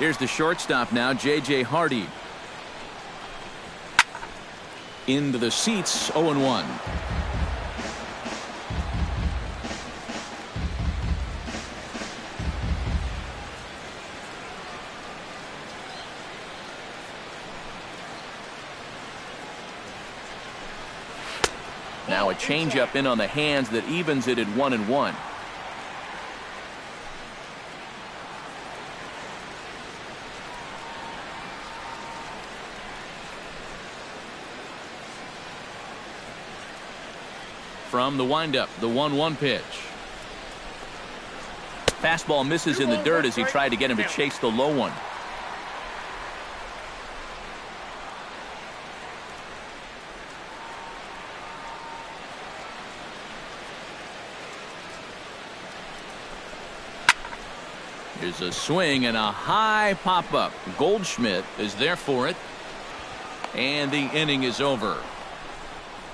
Here's the shortstop now, J.J. Hardy. Into the seats, 0-1. Now a changeup in on the hands that evens it at 1-1. From the windup, the 1-1 pitch. Fastball misses in the dirt as he tried to get him to chase the low one. Here's a swing and a high pop-up. Goldschmidt is there for it. And the inning is over.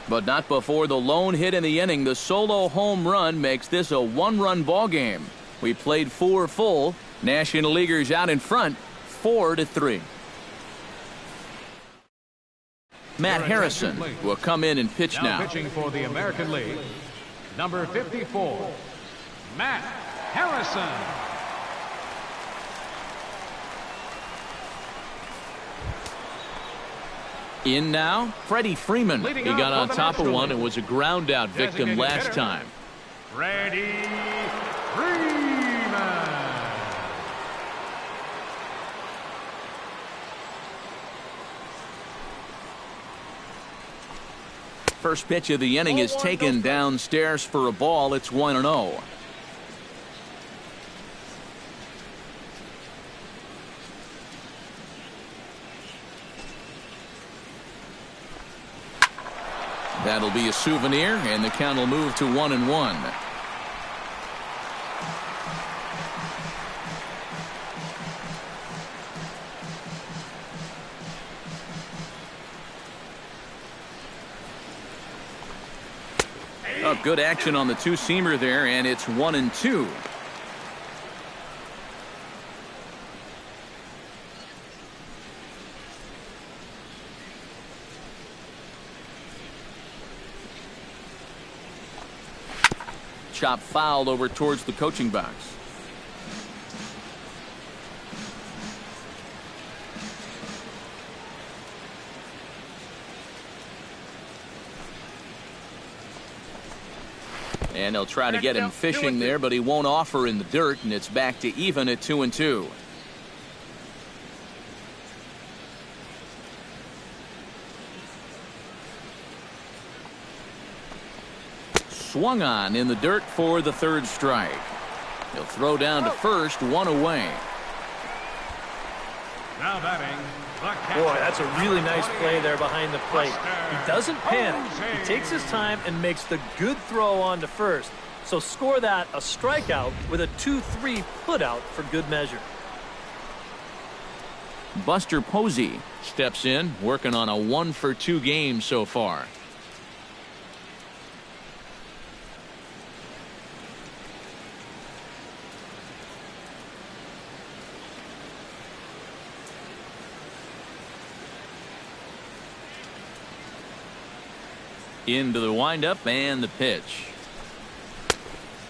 But not before the lone hit in the inning. The solo home run makes this a 1-run ball game. We played 4 full. National Leaguers out in front, 4-3. Matt Your Harrison attention, please. will come in and pitch Now now. pitching for the American League, number 54, Matt Harrison. In now, Freddie Freeman. He Leading got off on for the top of National one and League. was a ground out victim Designated last hitter. time. Freddie Freeman. First pitch of the inning is taken downstairs for a ball. It's 1-0. That'll be a souvenir, and the count will move to 1-1. Oh, good action on the two-seamer there, and it's 1-2. Chop fouled over towards the coaching box. And they'll try to get him fishing there, but he won't offer in the dirt, and it's back to even at 2-2. Swung on in the dirt for the third strike. He'll throw down to first, one away. Now batting, the catcher. Boy, that's a really nice play there behind the plate. He doesn't panic. He takes his time and makes the good throw on to first. So score that a strikeout with a 2-3 putout for good measure. Buster Posey steps in, working on a 1-for-2 game so far. Into the windup and the pitch.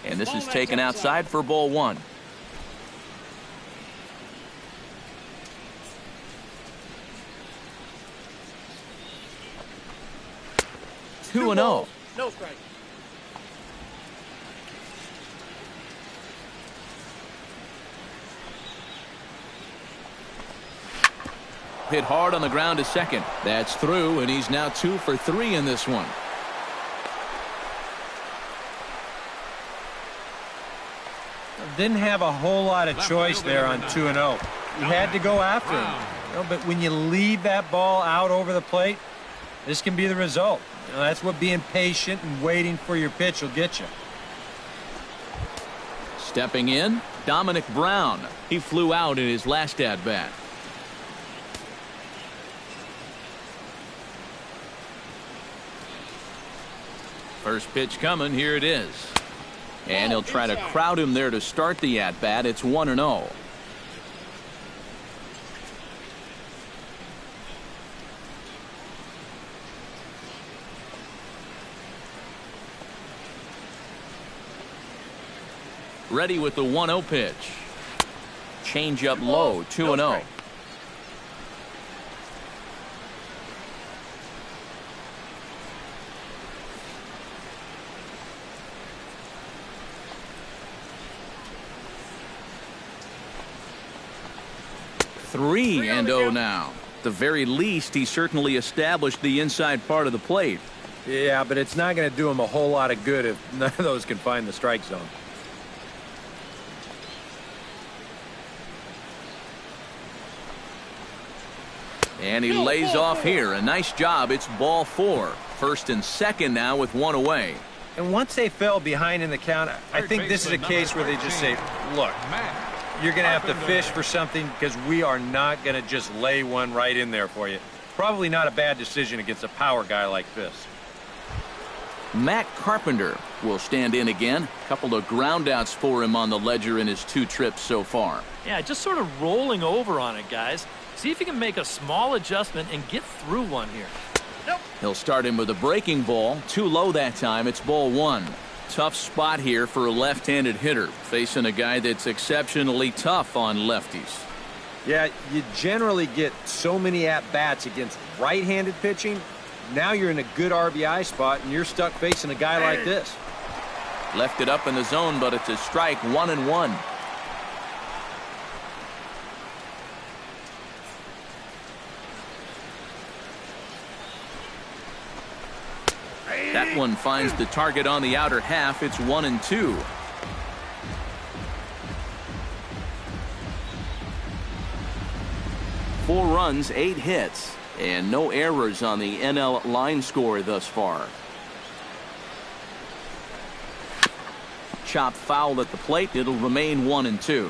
And this is taken outside for ball one. Two and 0. No strike. Hit hard on the ground to second. That's through, and he's now 2 for 3 in this one. Didn't have a whole lot of choice there on 2-0. You had to go after him. You know, but when you leave that ball out over the plate, this can be the result. You know, that's what being patient and waiting for your pitch will get you. Stepping in, Dominic Brown. He flew out in his last at-bat. First pitch coming. Here it is. And he'll try to crowd him there to start the at-bat. It's 1-0. Ready with the 1-0 pitch. Change up low, 2-0. Three and 0 now. At the very least, he certainly established the inside part of the plate. Yeah, but it's not going to do him a whole lot of good if none of those can find the strike zone. And he lays off here. A nice job. It's ball 4. First and second now with 1 away. And once they fell behind in the count, I think this is a case where they just say, look, you're going to have to fish for something because we are not going to just lay one right in there for you. Probably not a bad decision against a power guy like this. Matt Carpenter will stand in again. Couple of groundouts for him on the ledger in his 2 trips so far. Yeah, just sort of rolling over on it, guys. See if you can make a small adjustment and get through one here. He'll start him with a breaking ball. Too low that time. It's ball one. Tough spot here for a left-handed hitter, facing a guy that's exceptionally tough on lefties. Yeah, you generally get so many at-bats against right-handed pitching. Now you're in a good RBI spot, and you're stuck facing a guy like this. Left it up in the zone, but it's a strike, 1-1. That one finds the target on the outer half. It's 1-2. Four runs, 8 hits, and no errors on the NL line score thus far. Chop foul at the plate. It'll remain 1-2.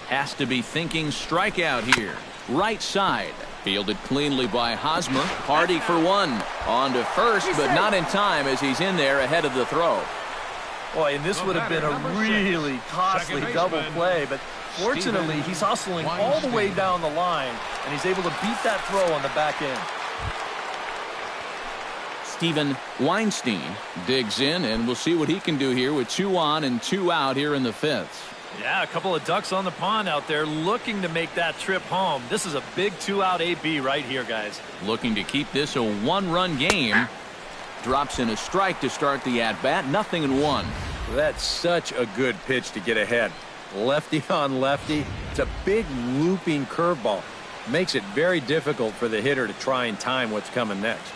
Has to be thinking strikeout here. Right side. Fielded cleanly by Hosmer. Hardy for one. On to first, but not in time as he's in there ahead of the throw. Boy, and this would have been a really costly double play, but fortunately he's hustling all the way down the line, and he's able to beat that throw on the back end. Steven Weinstein digs in, and we'll see what he can do here with 2 on and 2 out here in the 5th. Yeah, a couple of ducks on the pond out there looking to make that trip home. This is a big 2-out AB right here, guys. Looking to keep this a 1-run game. Drops in a strike to start the at-bat. 0-1. That's such a good pitch to get ahead. Lefty on lefty. It's a big looping curveball. Makes it very difficult for the hitter to try and time what's coming next.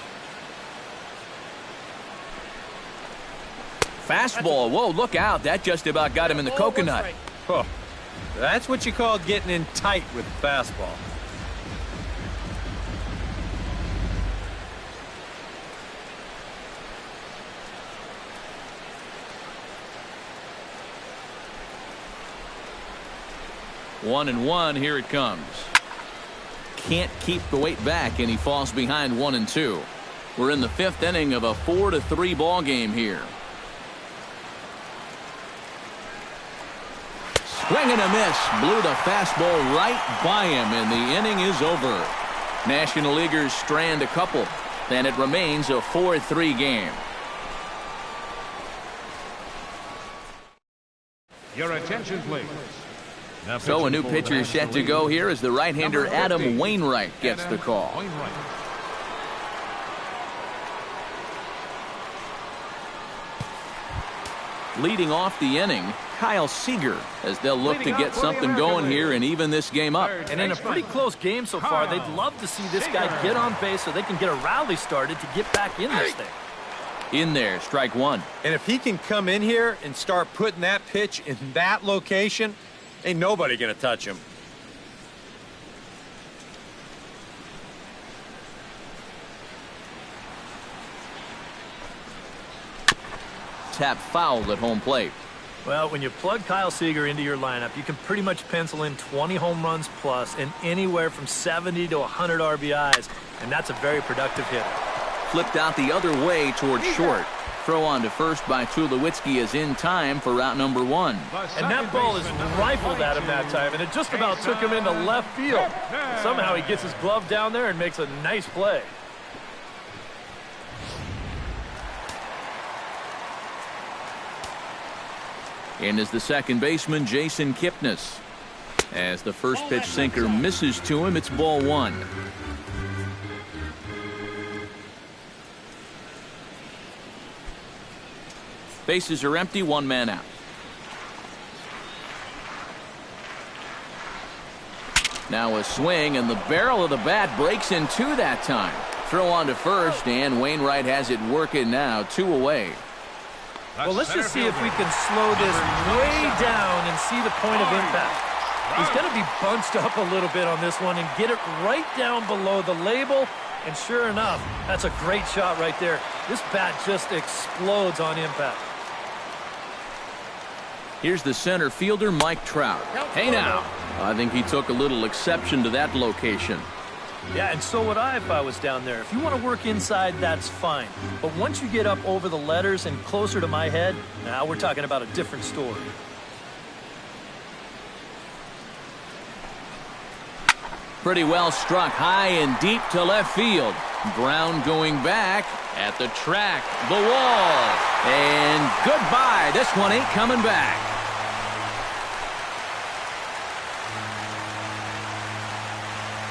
Fastball. Whoa, look out. That just about got him in the coconut. Oh, that's what you call getting in tight with the fastball. One and one. Here it comes. Can't keep the weight back, and he falls behind 1-2. We're in the 5th inning of a 4-3 ball game here. Swing and a miss. Blew the fastball right by him, and the inning is over. National Leaguers strand a couple, and it remains a 4-3 game. Your attention, please. So a new pitcher is set to go here as the right-hander Adam Wainwright gets the call. Leading off the inning, Kyle Seager, as they'll look to get something going here and even this game up. And in a pretty close game so far, they'd love to see this guy get on base so they can get a rally started to get back in this thing. In there, strike one. And if he can come in here and start putting that pitch in that location, ain't nobody going to touch him. Tap foul at home plate. Well, when you plug Kyle Seager into your lineup, you can pretty much pencil in 20 home runs plus and anywhere from 70 to 100 RBIs, and that's a very productive hitter. Flipped out the other way towards short. Throw on to first by Tulowitzki is in time for route number 1. And that ball is rifled at him that time, and it just about took him into left field. And somehow he gets his glove down there and makes a nice play. In is the second baseman, Jason Kipnis. As the first pitch sinker misses to him, it's ball 1. Bases are empty, 1 man out. Now a swing, and the barrel of the bat breaks in 2 that time. Throw on to first, and Wainwright has it working now, 2 away. Well, let's just see if we can slow this way down and see the point of impact. He's going to be bunched up a little bit on this one and get it right down below the label. And sure enough, that's a great shot right there. This bat just explodes on impact. Here's the center fielder, Mike Trout. Hey now. I think he took a little exception to that location. Yeah, and so would I if I was down there. If you want to work inside, that's fine. But once you get up over the letters and closer to my head, now we're talking about a different story. Pretty well struck high and deep to left field. Brown going back at the track, the wall, and goodbye. This one ain't coming back.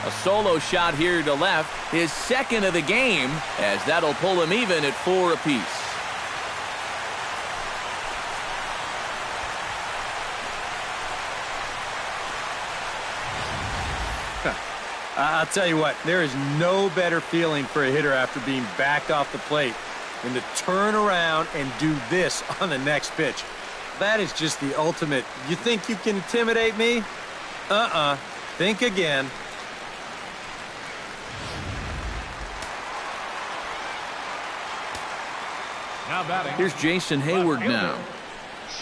A solo shot here to left, his second of the game, as that'll pull him even at 4 apiece. I'll tell you what, there is no better feeling for a hitter after being backed off the plate than to turn around and do this on the next pitch. That is just the ultimate. You think you can intimidate me? Think again. Now batting. Here's Jason Hayward now.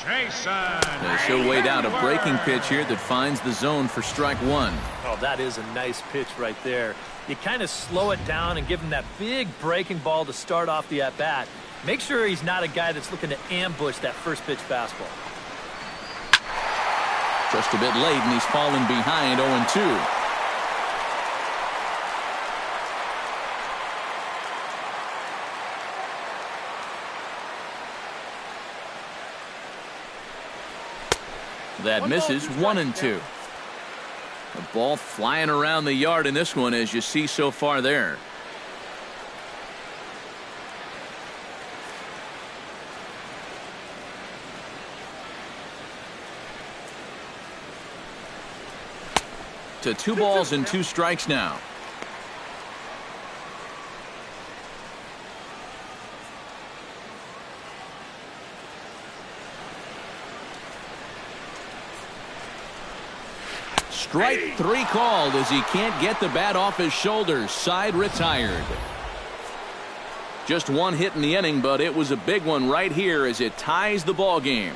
As he'll wait out a breaking pitch here that finds the zone for strike 1. Oh, that is a nice pitch right there. You kind of slow it down and give him that big breaking ball to start off the at-bat. Make sure he's not a guy that's looking to ambush that first pitch fastball. Just a bit late, and he's fallen behind 0-2. That misses 1-2. The ball flying around the yard in this one, as you see so far there. To 2 balls and 2 strikes now. Strike 3 called as he can't get the bat off his shoulders. Side retired. Just 1 hit in the inning, but it was a big one right here as it ties the ball game.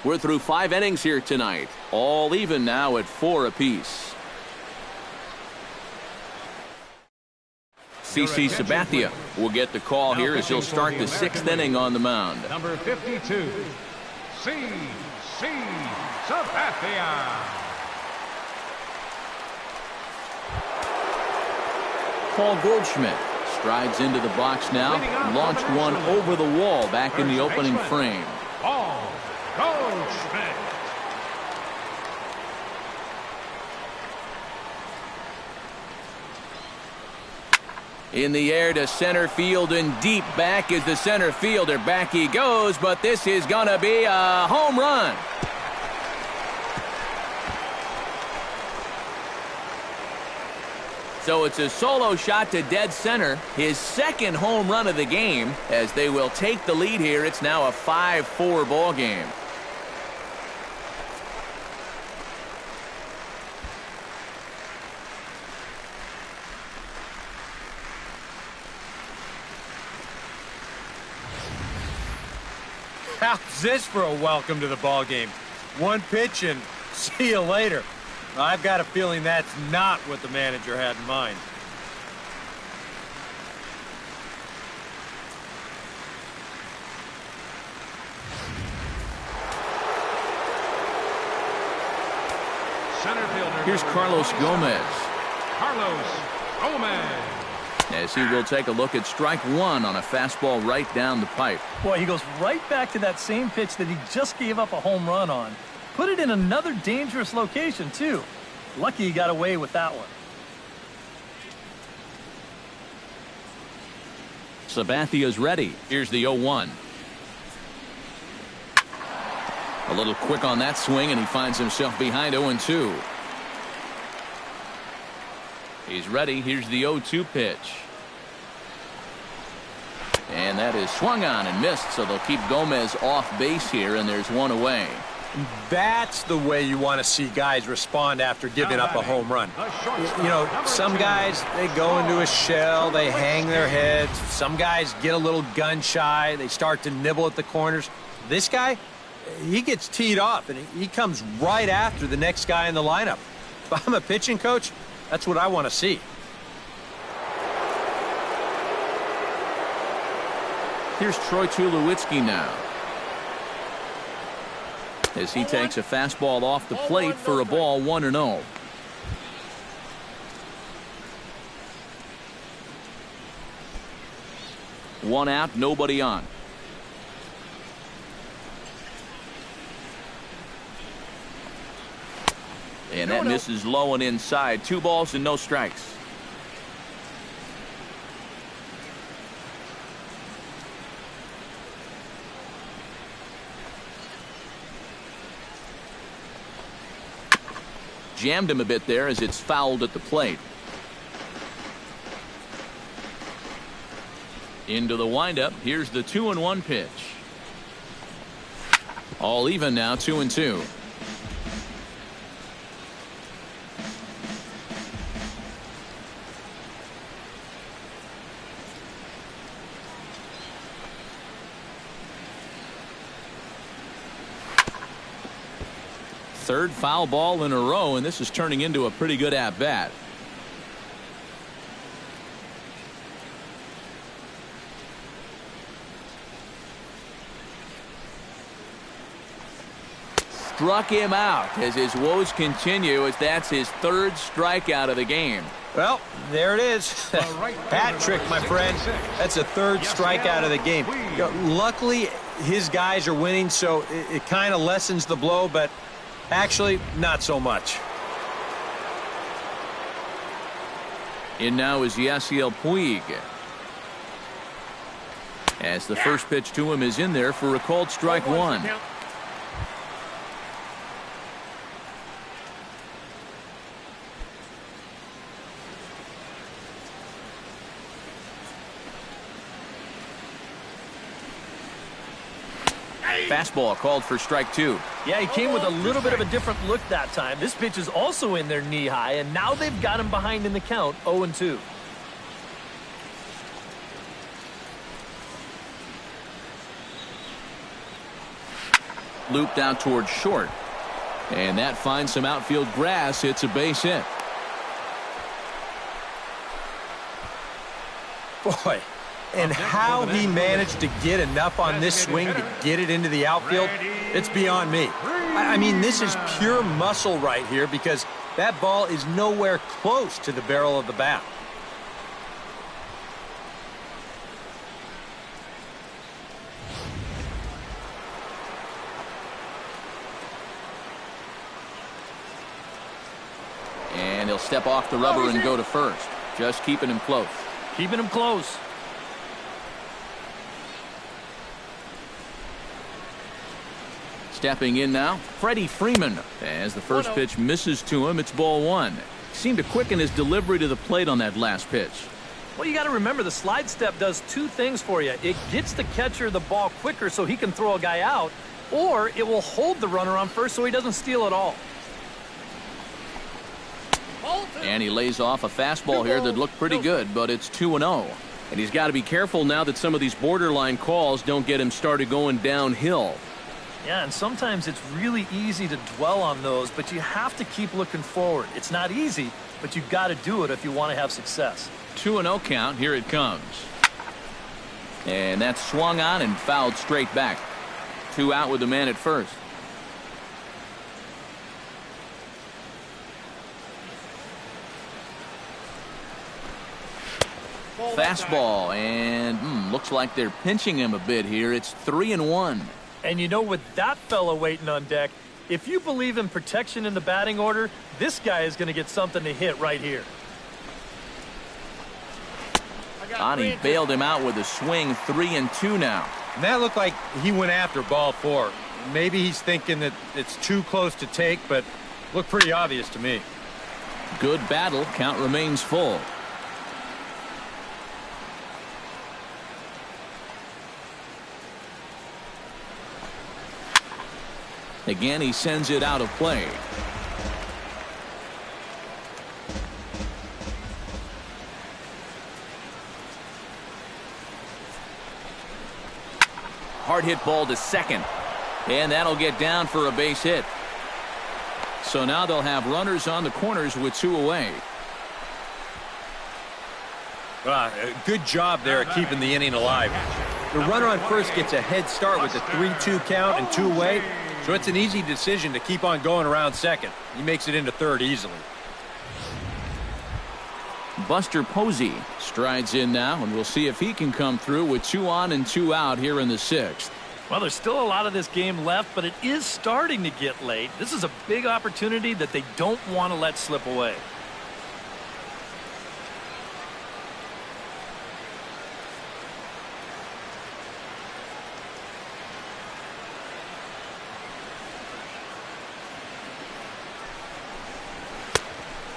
We're through 5 innings here tonight. All even now at 4 apiece. CC Sabathia will get the call here as he'll start the 6th inning on the mound. Number 52, CC Sabathia. Paul Goldschmidt strides into the box now. Launched one over the wall back in the opening frame. Paul Goldschmidt. In the air to center field and deep back is the center fielder. Back he goes, but this is going to be a home run. So it's a solo shot to dead center, his 2nd home run of the game, as they will take the lead here. It's now a 5-4 ball game. How's this for a welcome to the ball game? 1 pitch and see you later. I've got a feeling that's not what the manager had in mind. Center fielder. Here's Carlos Gomez. Carlos Gomez. As he will take a look at strike 1 on a fastball right down the pipe. Boy, he goes right back to that same pitch that he just gave up a home run on. Put it in another dangerous location, too. Lucky he got away with that one. Sabathia's ready. Here's the 0-1. A little quick on that swing, and he finds himself behind 0-2. He's ready. Here's the 0-2 pitch. And that is swung on and missed, so they'll keep Gomez off base here, and there's 1 away. That's the way you want to see guys respond after giving up a home run. You know, some guys, they go into a shell, they hang their heads. Some guys get a little gun shy, they start to nibble at the corners. This guy, he gets teed off, and he comes right after the next guy in the lineup. If I'm a pitching coach, that's what I want to see. Here's Troy Tulowitzki now, as he takes a fastball off the plate for a ball 1-0. 1 out, nobody on. And that misses low and inside. 2 balls and no strikes. Jammed him a bit there as it's fouled at the plate. Into the windup. Here's the 2-1 pitch. All even now, 2-2. Third foul ball in a row, and this is turning into a pretty good at-bat. Struck him out as his woes continue, as that's his 3rd strikeout of the game. Well, there it is. Hat trick, my friend. That's a 3rd strikeout of the game. Luckily, his guys are winning, so it kind of lessens the blow, but actually, not so much. In now is Yasiel Puig. As the first pitch to him is in there for a called strike 1. Fastball called for strike 2. Yeah, he came with a little bit of a different look that time. This pitch is also in there knee high, and now they've got him behind in the count, 0-2. Looped out towards short. And that finds some outfield grass. It's a base hit. Boy, and how he managed to get enough on this swing to get it into the outfield, it's beyond me. I mean, this is pure muscle right here, because that ball is nowhere close to the barrel of the bat. And he'll step off the rubber and go to first. Just keeping him close. Keeping him close. Stepping in now, Freddie Freeman. As the first pitch misses to him, it's ball 1. Seemed to quicken his delivery to the plate on that last pitch. Well, you got to remember, the slide step does 2 things for you. It gets the catcher the ball quicker so he can throw a guy out, or it will hold the runner on first so he doesn't steal it all. And he lays off a fastball here that looked pretty good, but it's 2-0. And he's got to be careful now that some of these borderline calls don't get him started going downhill. Yeah, and sometimes it's really easy to dwell on those, but you have to keep looking forward. It's not easy, but you've got to do it if you want to have success. 2-0 count. Here it comes. And that's swung on and fouled straight back. 2 out with the man at first. Fastball, and looks like they're pinching him a bit here. It's 3-1. And you know, with that fella waiting on deck, if you believe in protection in the batting order, this guy is going to get something to hit right here. Ani bailed him out with a swing. 3-2 now. And that looked like he went after ball 4. Maybe he's thinking that it's too close to take, but looked pretty obvious to me. Good battle. Count remains full. Again, he sends it out of play. Hard hit ball to second. And that'll get down for a base hit. So now they'll have runners on the corners with 2 away. Good job there at keeping the inning alive. The runner on first gets a head start with a 3-2 count and 2 away. So it's an easy decision to keep on going around second. He makes it into third easily. Buster Posey strides in now, and we'll see if he can come through with 2 on and 2 out here in the 6th. Well, there's still a lot of this game left, but it is starting to get late. This is a big opportunity that they don't want to let slip away.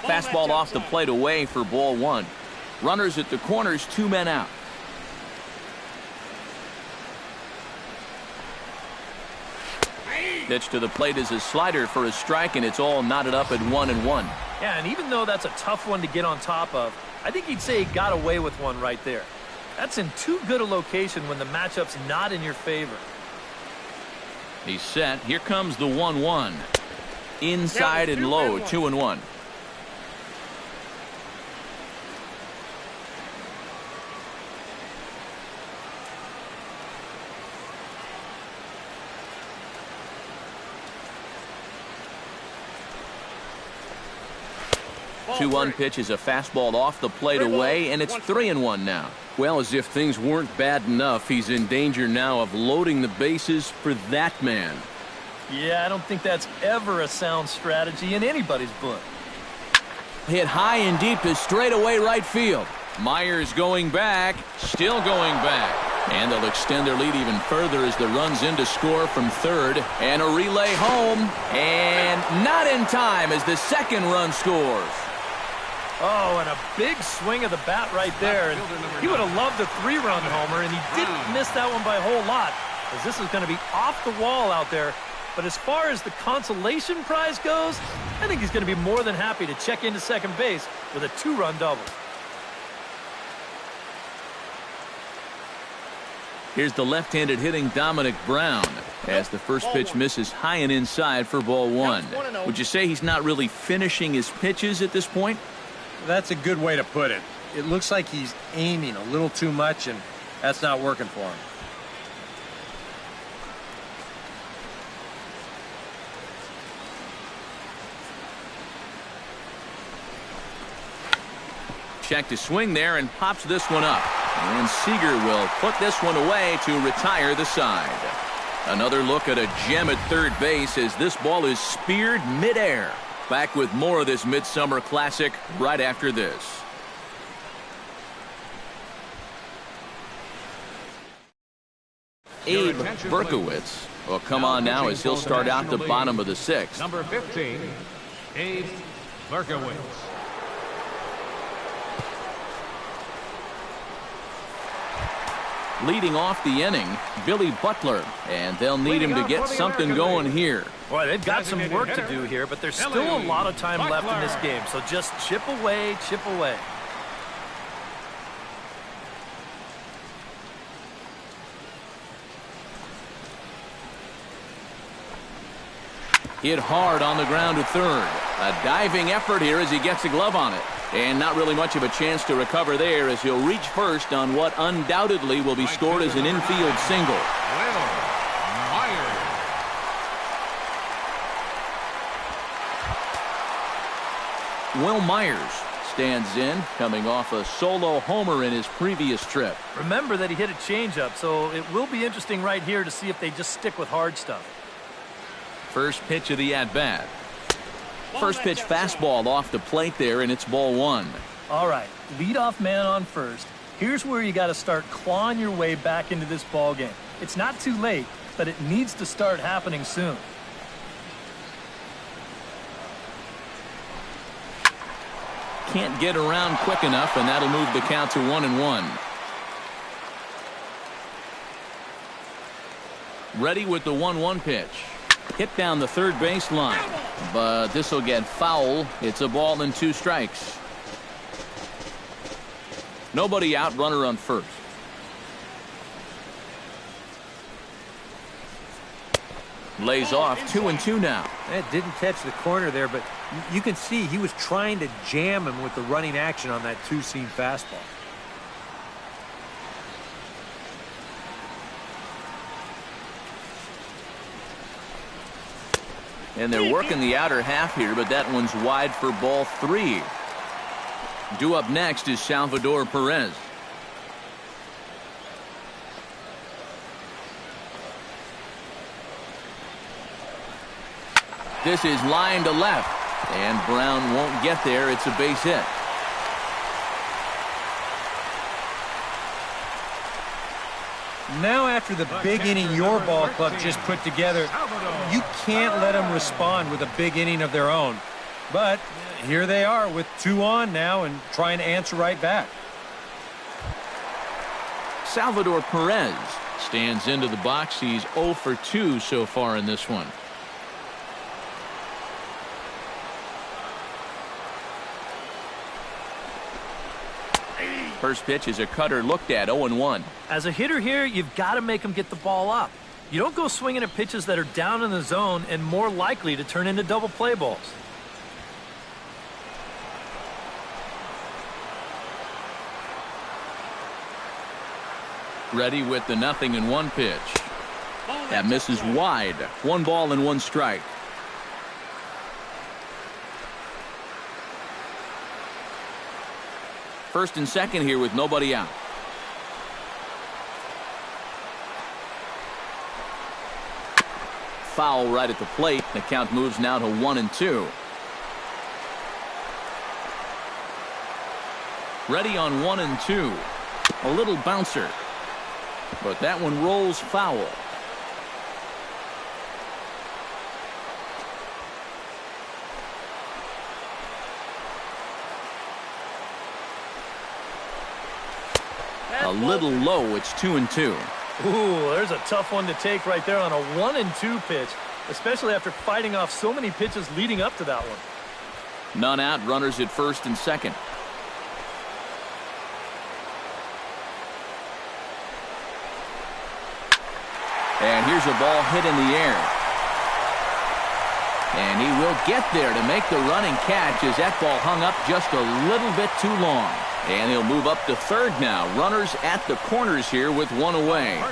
Fastball off the plate away for ball 1. Runners at the corners, 2 men out. Pitch to the plate is a slider for a strike, and it's all knotted up at 1-1. Yeah, and even though that's a tough one to get on top of, I think he'd say he got away with one right there. That's in too good a location when the matchup's not in your favor. He's set. Here comes the 1-1. Inside and low, 2-1. Two 1 pitch is a fastball off the plate away, and it's 3-1 now. Well, as if things weren't bad enough, he's in danger now of loading the bases for that man. Yeah, I don't think that's ever a sound strategy in anybody's book. Hit high and deep to straightaway right field. Myers going back, still going back. And they'll extend their lead even further as the run's in to score from third. And a relay home. And not in time as the second run scores. Oh, and a big swing of the bat right there. And he would have loved a 3-run homer, and he didn't miss that one by a whole lot, as this is going to be off the wall out there. But as far as the consolation prize goes, I think he's going to be more than happy to check into second base with a 2-run double. Here's the left-handed hitting Dominic Brown as the first pitch misses high and inside for ball 1. Would you say he's not really finishing his pitches at this point? That's a good way to put it. It looks like he's aiming a little too much, and that's not working for him. Check to swing there and pops this one up. And Seager will put this one away to retire the side. Another look at a gem at third base as this ball is speared midair. Back with more of this midsummer classic right after this. Abe Berkowitz will come on now as he'll start out the bottom of the 6th. Number 15, Abe Berkowitz. Leading off the inning, Billy Butler, and they'll need him to get something going here. Boy, they've got some work to do here, but there's still a lot of time left in this game, so just chip away, chip away. Hit hard on the ground to third. A diving effort here as he gets a glove on it. And not really much of a chance to recover there as he'll reach first on what undoubtedly will be scored as an infield single. Will Myers stands in, coming off a solo homer in his previous trip. Remember that he hit a changeup, so it will be interesting right here to see if they just stick with hard stuff. First pitch of the at-bat. First pitch fastball off the plate there, and it's ball 1. All right, leadoff man on first. Here's where you got to start clawing your way back into this ball game. It's not too late, but it needs to start happening soon. Can't get around quick enough, and that'll move the count to 1-1. Ready with the 1-1 pitch. Hit down the third base line, but this will get foul. It's a ball and 2 strikes. Nobody out, runner on first. Lays off 2-2 now. It didn't catch the corner there, but you can see he was trying to jam him with the running action on that 2-seam fastball. And they're working the outer half here, but that one's wide for ball 3. Due up next is Salvador Perez. This is line to left, and Brown won't get there. It's a base hit. Now after the big inning your ball club just put together, you can't let them respond with a big inning of their own. But here they are with 2 on now and trying to answer right back. Salvador Perez stands into the box. He's 0 for 2 so far in this one. First pitch is a cutter looked at, 0-1. As a hitter here, you've got to make them get the ball up. You don't go swinging at pitches that are down in the zone and more likely to turn into double play balls. Ready with the 0-1 pitch. That misses wide. 1 ball and 1 strike. First and second here with nobody out. Foul right at the plate. The count moves now to 1-2. Ready on 1-2. A little bouncer. But that one rolls foul. A little low. It's 2-2. Ooh, there's a tough one to take right there on a 1-2 pitch, especially after fighting off so many pitches leading up to that one. None out. Runners at first and second. And here's a ball hit in the air. And he will get there to make the running catch as that ball hung up just a little bit too long. And he'll move up to third now. Runners at the corners here with 1 away.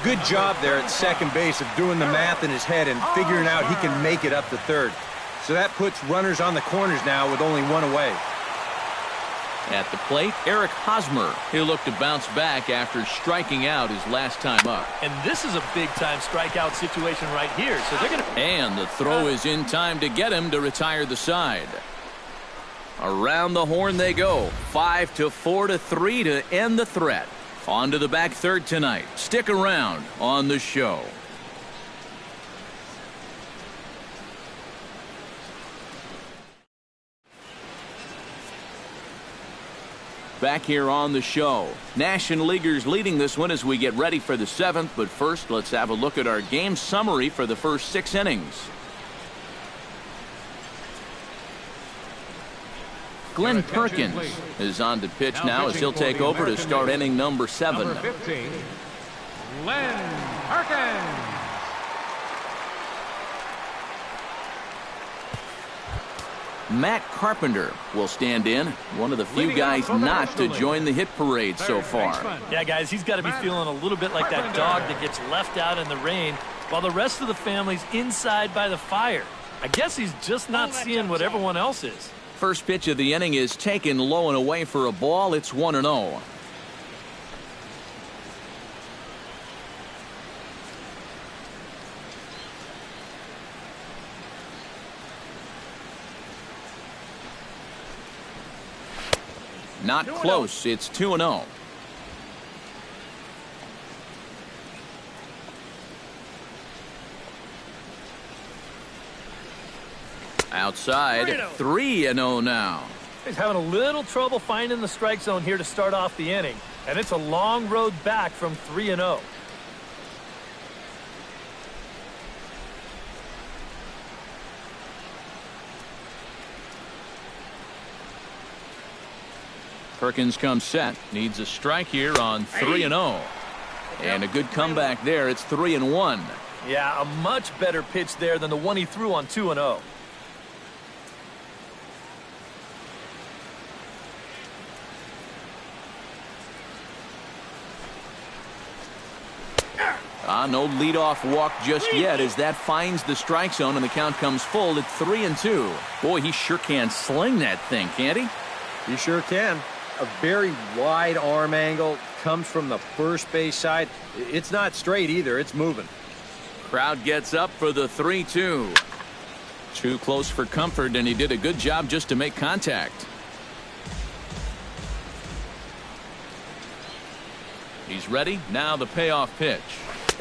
Good job there at second base of doing the math in his head and figuring out he can make it up to third. So that puts runners on the corners now with only 1 away. At the plate, Eric Hosmer. He'll look to bounce back after striking out his last time up. And this is a big-time strikeout situation right here. So they're going to... And the throw is in time to get him to retire the side. Around the horn they go. 5-4-3 to end the threat. On to the back third tonight. Stick around on the show. Back here on the show. National Leaguers leading this one as we get ready for the 7th. But first, let's have a look at our game summary for the first 6 innings. Glenn Perkins is on to pitch now as he'll take over to start inning number 7. Number 15, Glenn Perkins. Matt Carpenter will stand in, one of the few guys not to join the hit parade so far. Yeah, guys, he's got to be feeling a little bit like that dog that gets left out in the rain while the rest of the family's inside by the fire. I guess he's just not seeing what everyone else is. First pitch of the inning is taken low and away for a ball. It's 1-0. Not close. It's 2-0. Outside, 3-0 now. He's having a little trouble finding the strike zone here to start off the inning, and it's a long road back from 3-0. Perkins comes set. Needs a strike here on 3-0. And a good comeback there. It's 3-1. Yeah, a much better pitch there than the one he threw on 2-0. No leadoff walk just yet as that finds the strike zone and the count comes full at 3-2. Boy, he sure can sling that thing, can't he? You sure can. A very wide arm angle comes from the first base side. It's not straight either. It's moving. Crowd gets up for the 3-2. Too close for comfort, and he did a good job just to make contact. He's ready. Now the payoff pitch.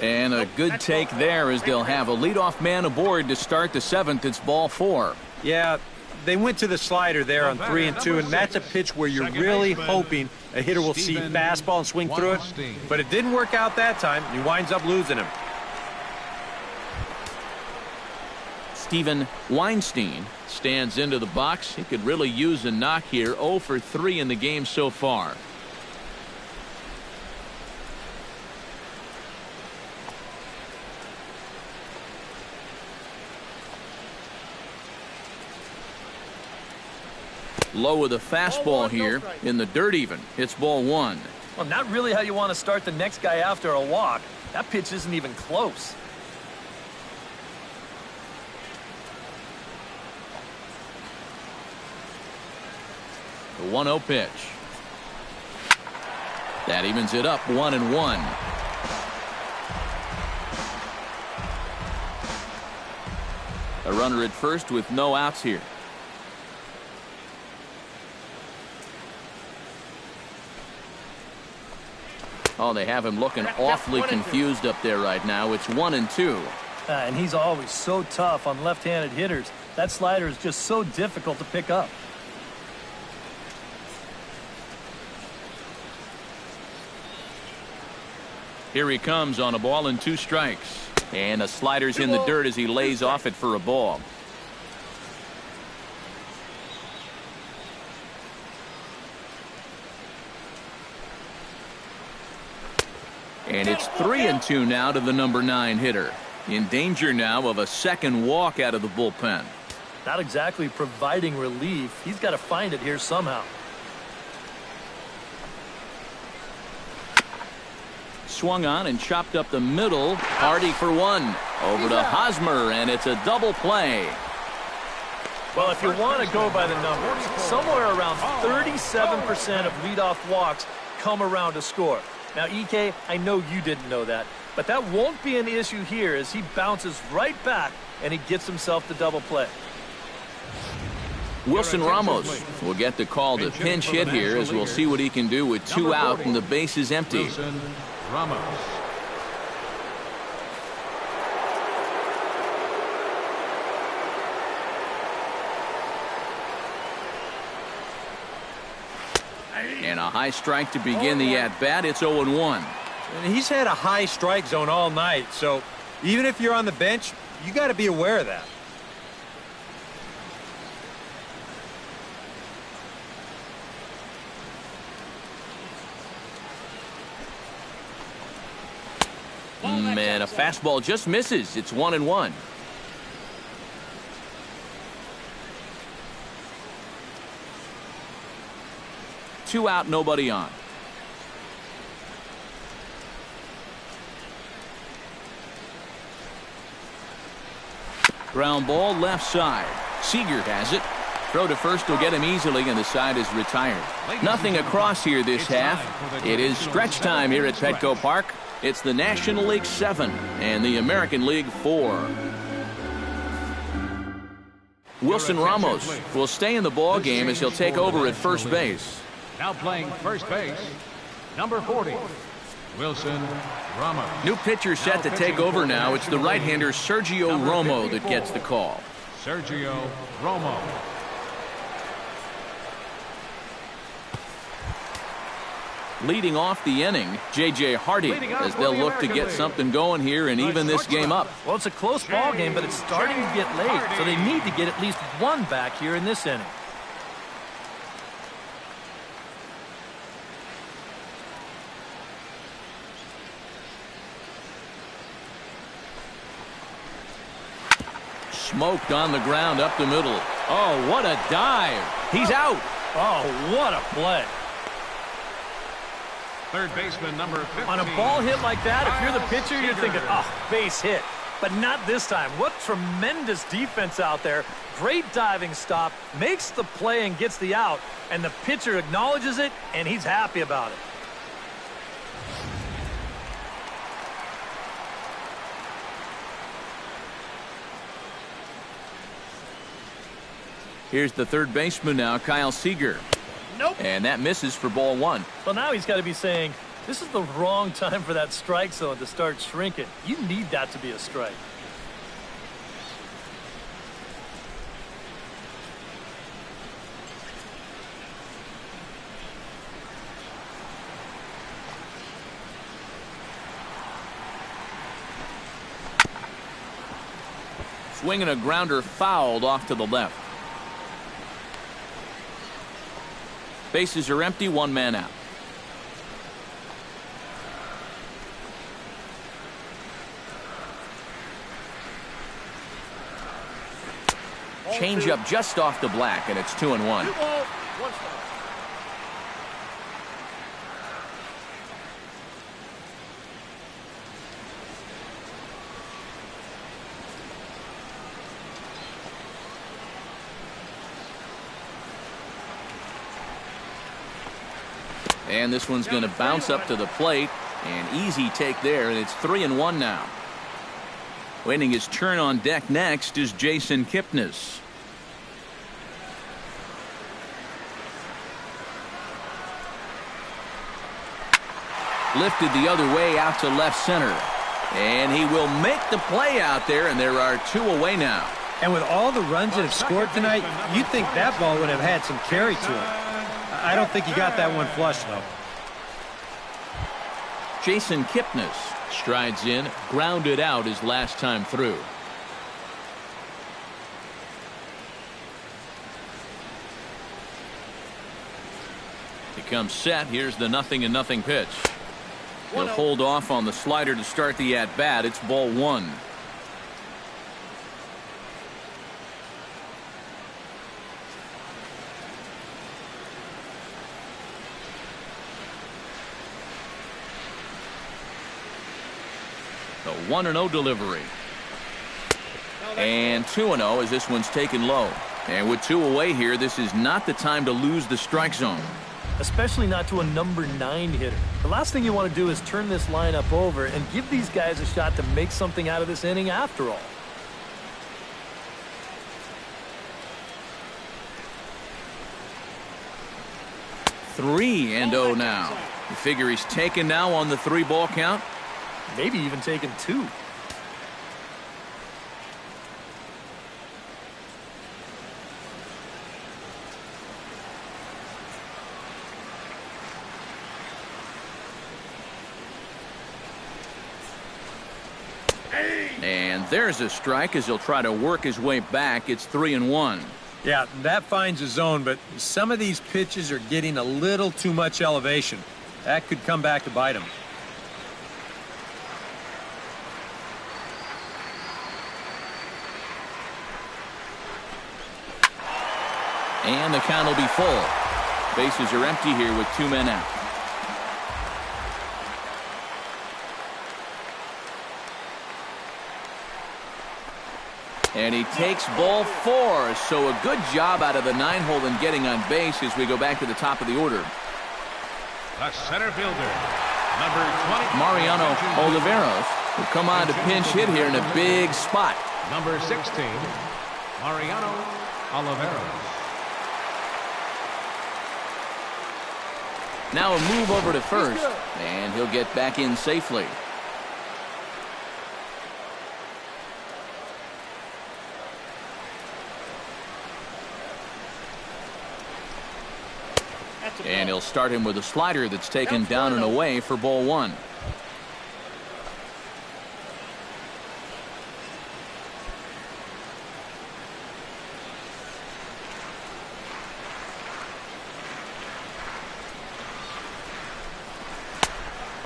And a good take there as they'll have a leadoff man aboard to start the 7th. It's ball 4. Yeah, they went to the slider there on 3 and 2, and that's a pitch where you're really hoping a hitter will see fastball and swing through it. But it didn't work out that time. He winds up losing him. Steven Weinstein stands into the box. He could really use a knock here. 0 for 3 in the game so far. Low with a fastball here in the dirt even. It's ball 1. Well, not really how you want to start the next guy after a walk. That pitch isn't even close. The 1-0 pitch. That evens it up 1-1. A runner at first with no outs here. Oh, they have him looking awfully confused up there right now. It's 1-2. And he's always so tough on left-handed hitters. That slider is just so difficult to pick up. Here he comes on a ball and 2 strikes. And a slider's in the dirt as he lays off it for a ball. And it's 3-2 now to the number 9 hitter. In danger now of a second walk out of the bullpen. Not exactly providing relief. He's got to find it here somehow. Swung on and chopped up the middle. Hardy for 1. Over to Hosmer, and it's a double play. Well, if you want to go by the numbers, somewhere around 37% of leadoff walks come around to score. Now, EK, I know you didn't know that, but that won't be an issue here as he bounces right back and he gets himself the double play. Wilson Ramos will get the call to pinch hit here as we'll see what he can do with 2 out and the base is empty. Wilson Ramos. And a high strike to begin the at-bat. It's 0-1. And he's had a high strike zone all night, so even if you're on the bench, you got to be aware of that. And a fastball just misses. It's 1-1. Two out, nobody on. Ground ball left side. Seager has it. Throw to first will get him easily, and the side is retired. Nothing across here this half. It is stretch time here at Petco Park. It's the National League 7 and the American League 4. Wilson Ramos will stay in the ball game as he'll take over at first base. Now playing first base, number 40, Wilson Ramos. New pitcher set to take over now. It's the right-hander Sergio Romo that gets the call. Sergio Romo. Leading off the inning, J.J. Hardy, as they'll look to get something going here and even this game up. Well, it's a close ball game, but it's starting to get late, so they need to get at least one back here in this inning. Smoked on the ground up the middle. Oh, what a dive. He's out. Oh, what a play. Third baseman, number 15. On a ball hit like that, if you're the pitcher, you're thinking, oh, base hit. but not this time. What tremendous defense out there. Great diving stop, makes the play and gets the out, and the pitcher acknowledges it, and he's happy about it. Here's the third baseman now, Kyle Seager. Nope. And that misses for ball one. Well, now he's got to be saying, this is the wrong time for that strike zone to start shrinking. You need that to be a strike. Swinging a grounder fouled off to the left. Bases are empty, one man out. Change up just off the black, and it's 2-1. And this one's going to bounce up to the plate. An easy take there, and it's 3-1 now. Waiting his turn on deck next is Jason Kipnis. Lifted the other way out to left center. And he will make the play out there, and there are two away now. And with all the runs that have scored tonight, you'd think that ball would have had some carry to it. I don't think he got that one flush, though. Jason Kipnis strides in, grounded out his last time through. He comes set. Here's the 0-0 pitch. He'll hold off on the slider to start the at-bat. It's ball one. The 1-0 delivery. And 2-0 as this one's taken low. And with two away here, this is not the time to lose the strike zone. Especially not to a number 9 hitter. The last thing you want to do is turn this lineup over and give these guys a shot to make something out of this inning after all. Three and 0 now. You figure he's taken now on the 3-ball count? Maybe even taking 2. And there's a strike as he'll try to work his way back. It's 3-1. Yeah, that finds a zone, but some of these pitches are getting a little too much elevation. That could come back to bite him. And the count will be full. Bases are empty here with 2 men out. And he takes ball 4. So a good job out of the 9-hole in getting on base as we go back to the top of the order. The center fielder, number 20. Mariano Oliveros will come on to pinch hit here in a big spot. Number 16, Mariano Oliveros. Now a move over to first, and he'll get back in safely. And he'll start him with a slider that's taken down and away for ball one.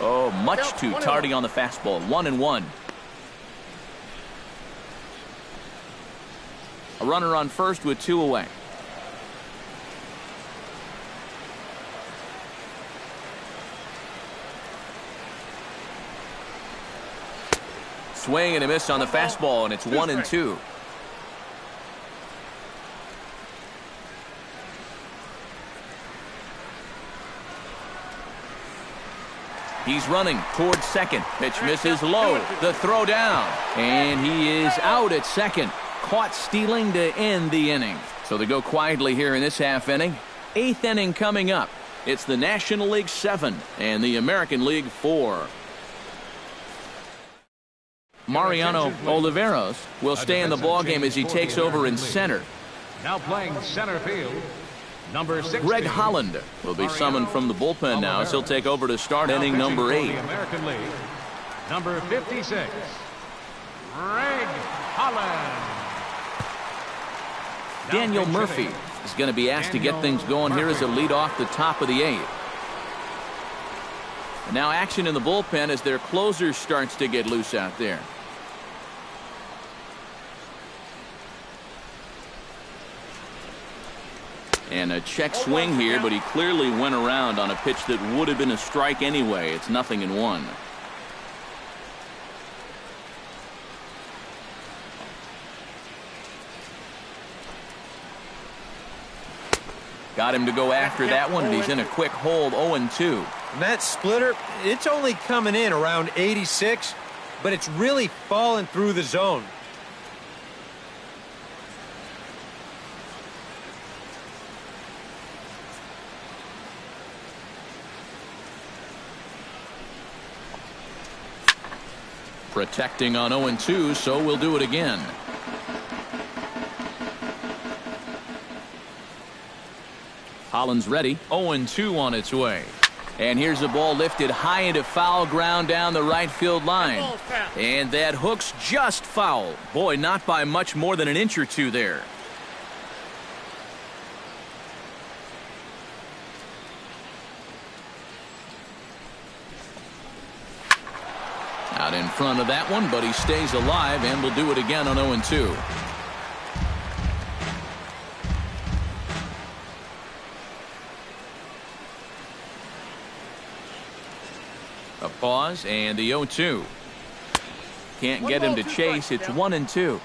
Oh, much too tardy on the fastball. 1-1. A runner on first with 2 away. swing and a miss on the fastball, and it's 1-2. He's running towards second. Pitch misses low. The throw down. And he is out at second. Caught stealing to end the inning. So they go quietly here in this half inning. 8th inning coming up. It's the National League 7 and the American League 4. Mariano Oliveros will stay in the ballgame as he takes over in center. Now playing center field, number 6. Greg Holland will be summoned from the bullpen now as he'll take over to start inning number 8. American League, number 56, Greg Holland. Daniel Murphy is going to be asked to get things going here as a lead off the top of the 8th. And now action in the bullpen as their closer starts to get loose out there. And a check swing here, but he clearly went around on a pitch that would have been a strike anyway. It's 0-1. Got him to go after that one, and he's in a quick hold, 0-2. And that splitter, it's only coming in around 86, but it's really falling through the zone. Protecting on 0-2, so we'll do it again. Holland's ready. 0-2 on its way. And here's a ball lifted high into foul ground down the right field line. And that hook's just foul. Boy, not by much more than an inch or two there. Out in front of that one, but he stays alive and will do it again on 0-2. A pause and the 0-2. Can't get him to chase. It's 1-2.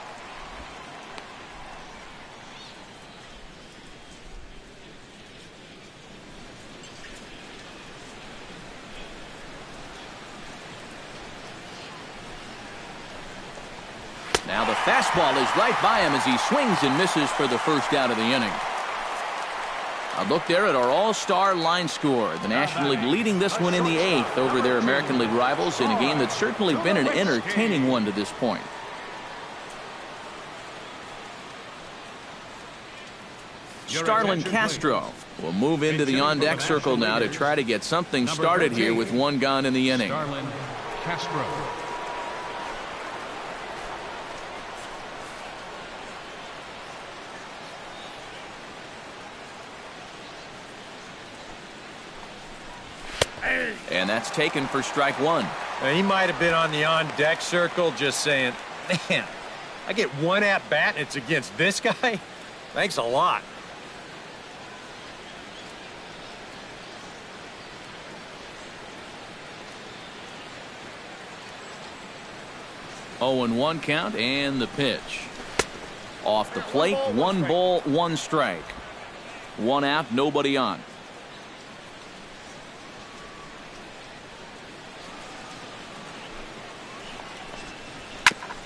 Now the fastball is right by him as he swings and misses for the first out of the inning. A look there at our all-star line score. The National League leading this one in the 8th over their American League rivals in a game that's certainly been an entertaining one to this point. Starlin Castro will move into the on-deck circle now to try to get something started here with one gone in the inning. Starlin Castro. And that's taken for strike 1. Now, he might have been on the on-deck circle just saying, man, I get one at-bat and it's against this guy? Thanks a lot. Oh, and 1 count and the pitch. Off the plate, 1 ball, 1 strike. 1 out, nobody on.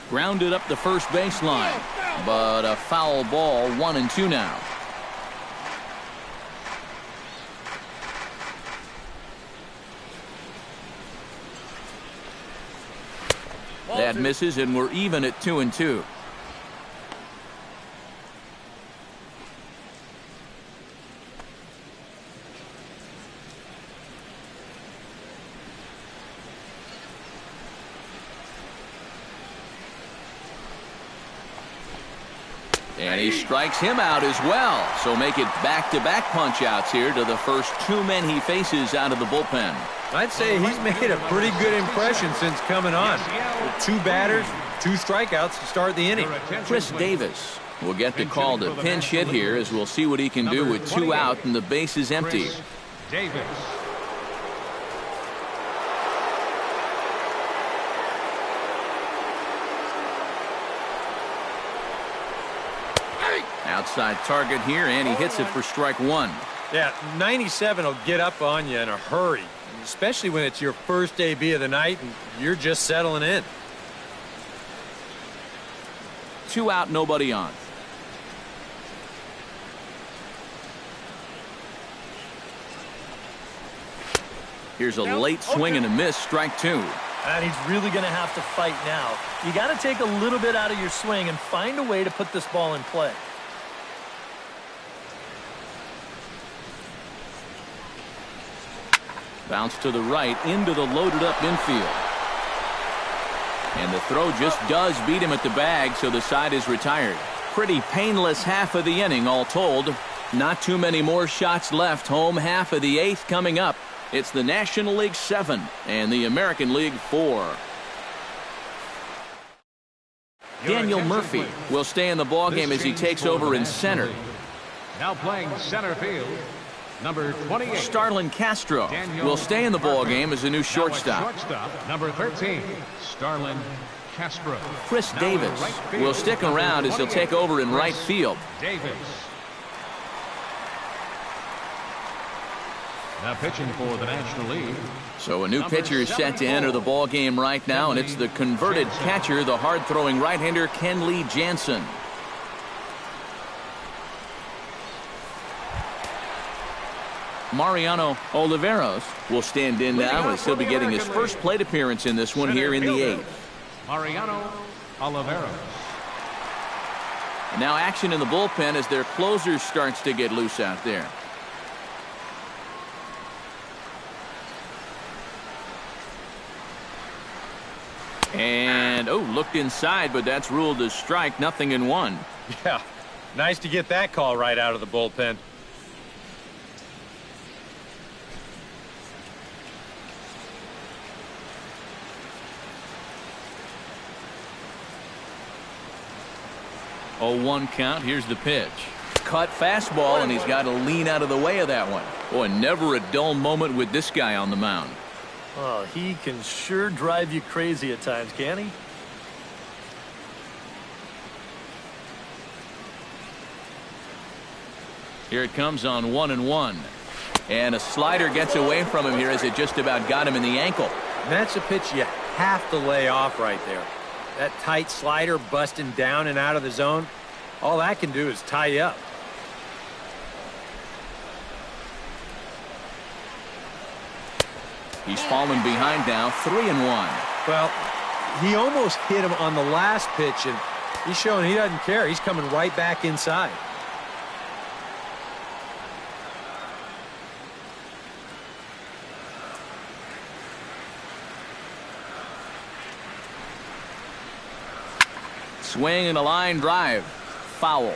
Grounded up the first baseline, but a foul ball, 1-2 now. That misses, and we're even at 2-2. And he strikes him out as well. So make it back-to-back punch-outs here to the first 2 men he faces out of the bullpen. I'd say he's made a pretty good impression since coming on. With 2 batters, 2 strikeouts to start the inning. Chris Davis will get the call to pinch hit here as we'll see what he can do with 2 out and the base is empty. Davis. outside target here, and he hits it for strike one. Yeah, 97 will get up on you in a hurry, especially when it's your first AB of the night and you're just settling in. 2 out, nobody on. Here's a late swing and a miss, strike 2. And he's really going to have to fight now. You got to take a little bit out of your swing and find a way to put this ball in play. Bounce to the right into the loaded up infield. And the throw just does beat him at the bag, so the side is retired. Pretty painless half of the inning all told. Not too many more shots left. Home half of the 8th coming up. It's the National League 7 and the American League 4. Daniel Murphy will stay in the ballgame as he takes over in center. Now playing center field, number 28. Starlin Castro will stay in the ballgame as a new shortstop. Number 13, Starlin Castro. Chris Davis will stick around as he'll take over in right field. Davis. Now pitching for the National League. So a new pitcher is set to enter the ball game right now, and it's the converted catcher, the hard-throwing right-hander Kenley Jansen. Mariano Oliveros will stand in now as he'll be getting his first plate appearance in this one here in the 8th. Mariano Oliveros. And now action in the bullpen as their closer starts to get loose out there. And, looked inside, but that's ruled as strike, 0-1. Yeah, nice to get that call right out of the bullpen. Oh, 1 count. Here's the pitch. Cut fastball, and he's got to lean out of the way of that one. Boy, never a dull moment with this guy on the mound. Oh, he can sure drive you crazy at times, can't he? Here it comes on 1-1. And a slider gets away from him here as it just about got him in the ankle. And that's a pitch you have to lay off right there. That tight slider busting down and out of the zone, all that can do is tie you up. He's fallen behind now, 3-1. Well, he almost hit him on the last pitch, and he's showing he doesn't care. He's coming right back inside. Swing and a line drive. Foul.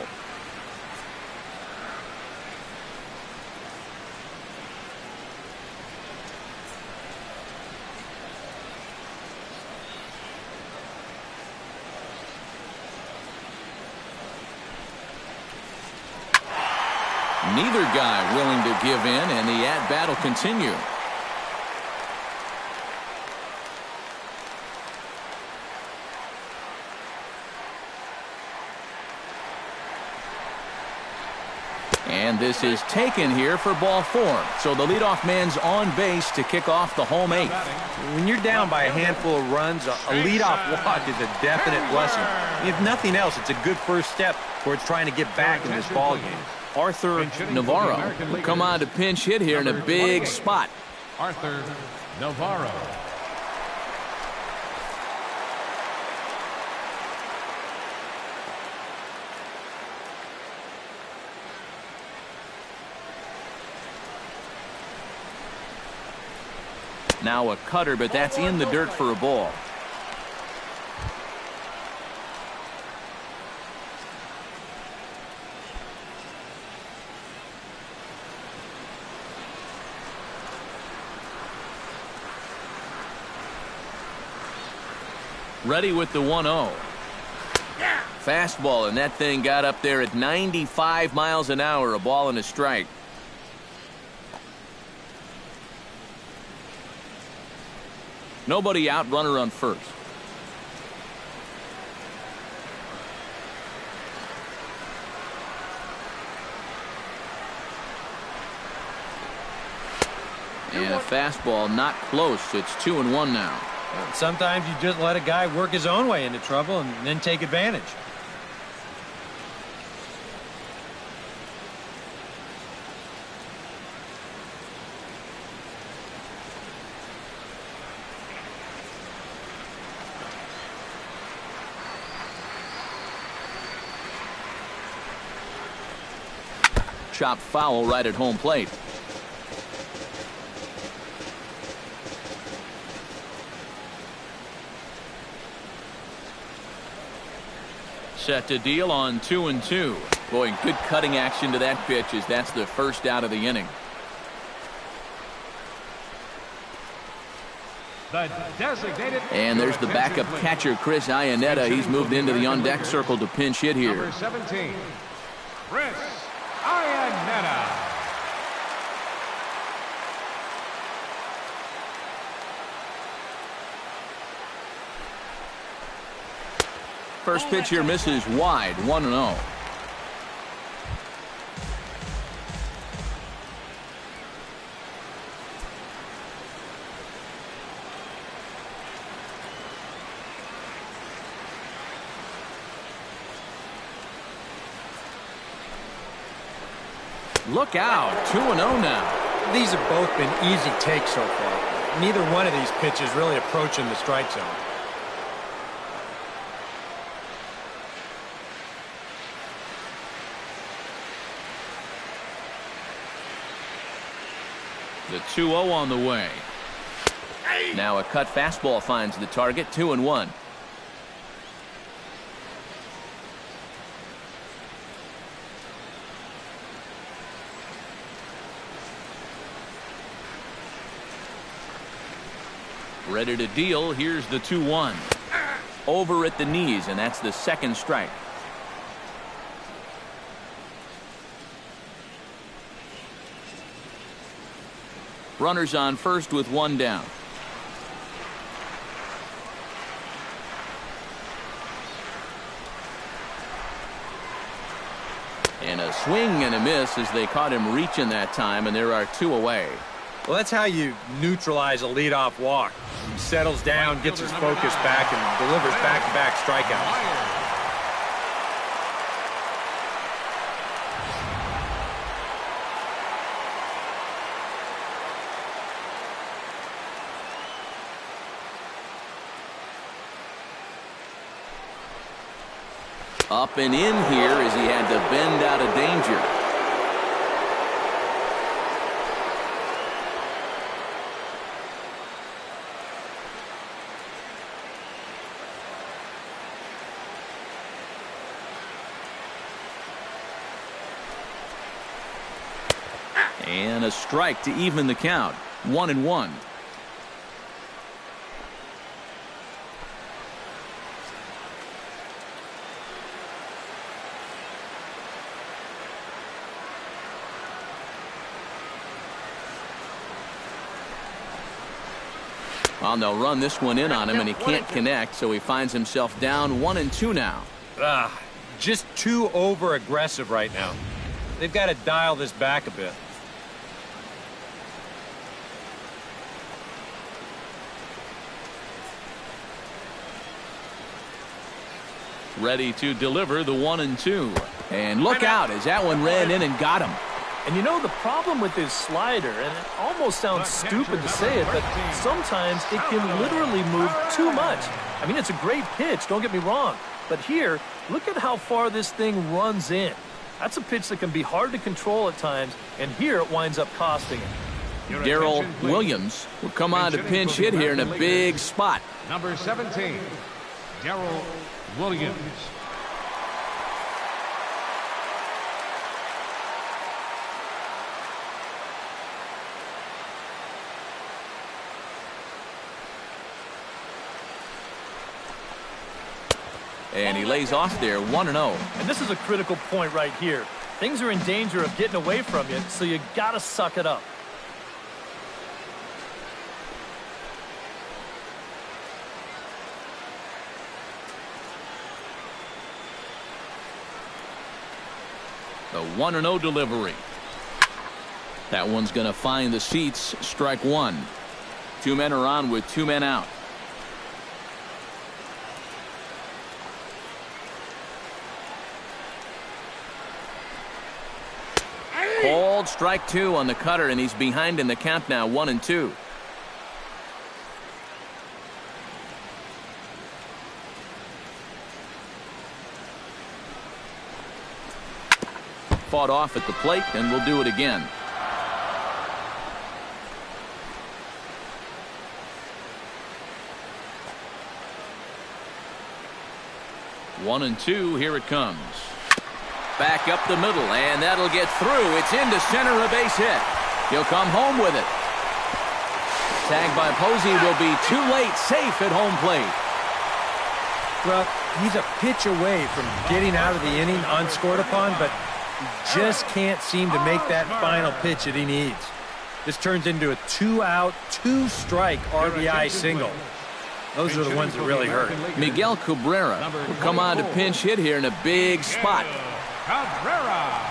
Neither guy willing to give in, and the at-bat will continue. And this is taken here for ball 4. So the leadoff man's on base to kick off the home 8th. When you're down by a handful of runs, a leadoff walk is a definite blessing. If nothing else, it's a good first step towards trying to get back in this ball game. Arthur Navarro will come on to pinch hit here in a big spot. Arthur Navarro. Now a cutter, but that's in the dirt for a ball. Ready with the 1-0. Fastball, and that thing got up there at 95 miles an hour, a ball and a strike. Nobody out, runner on first. And a fastball not close. It's 2-1 now. Sometimes you just let a guy work his own way into trouble and then take advantage. Chopped foul right at home plate. Set to deal on 2-2. Boy, good cutting action to that pitch as that's the first out of the inning. And there's the backup catcher, Chris Iannetta. He's moved into the on-deck circle to pinch hit here. Number 17, Chris Iannetta. First pitch here misses wide, 1-0. Look out, 2-0 now. These have both been easy takes so far. Neither one of these pitches really approaching the strike zone. The 2-0 on the way. Now a cut fastball finds the target, 2-1. Ready to deal. Here's the 2-1. Over at the knees, and that's the second strike. Runners on first with one down. And a swing and a miss as they caught him reaching that time, and there are two away. Well, that's how you neutralize a leadoff walk. He settles down, gets his focus back, and delivers back-to-back strikeouts. Up and in here as he had to bend out of danger. And a strike to even the count. 1-1. Well, they'll run this one in on him, and he can't connect, so he finds himself down 1-2 now. Just too over-aggressive right now. They've got to dial this back a bit. Ready to deliver the 1-2. And look out as that one ran in and got him. And you know the problem with his slider, and it almost sounds stupid to say it, but sometimes it can literally move too much. I mean, it's a great pitch, don't get me wrong. But here, look at how far this thing runs in. That's a pitch that can be hard to control at times, and here it winds up costing him. Darrell Williams will come on to pinch hit here in a big spot. Number 17, Darrell Williams. And he lays off there, 1-0. And this is a critical point right here. Things are in danger of getting away from you, so you got to suck it up. The 1-0 delivery. That one's going to find the seats. Strike one. Two men are on with two men out. Called strike two on the cutter, and he's behind in the count now, 1-2. Fought off at the plate, and we'll do it again. One and two, here it comes. Back up the middle, and that'll get through. It's into center, a base hit. He'll come home with it. Tagged by Posey will be too late, safe at home plate. Well, he's a pitch away from getting out of the inning unscored upon, but he just can't seem to make that final pitch that he needs. This turns into a 2-out, 2-strike RBI single. Those are the ones that really hurt. Miguel Cabrera will come on to pinch hit here in a big spot. Cabrera.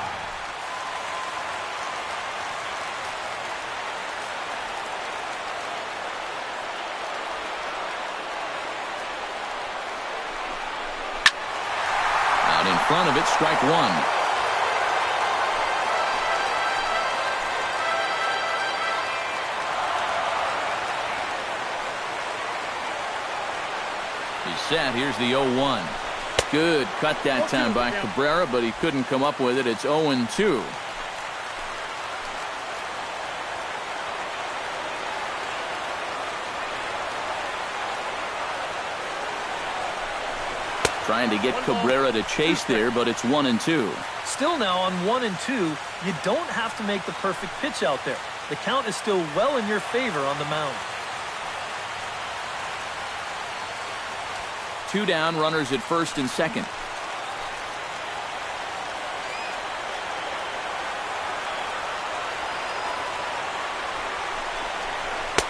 Out in front of it, strike one. He's set. Here's the 0-1. Good cut that time by Cabrera, but he couldn't come up with it. It's 0-2. Trying to get Cabrera to chase there, but it's 1-2. Still now on 1-2, you don't have to make the perfect pitch out there. The count is still well in your favor on the mound. Two down, runners at first and second.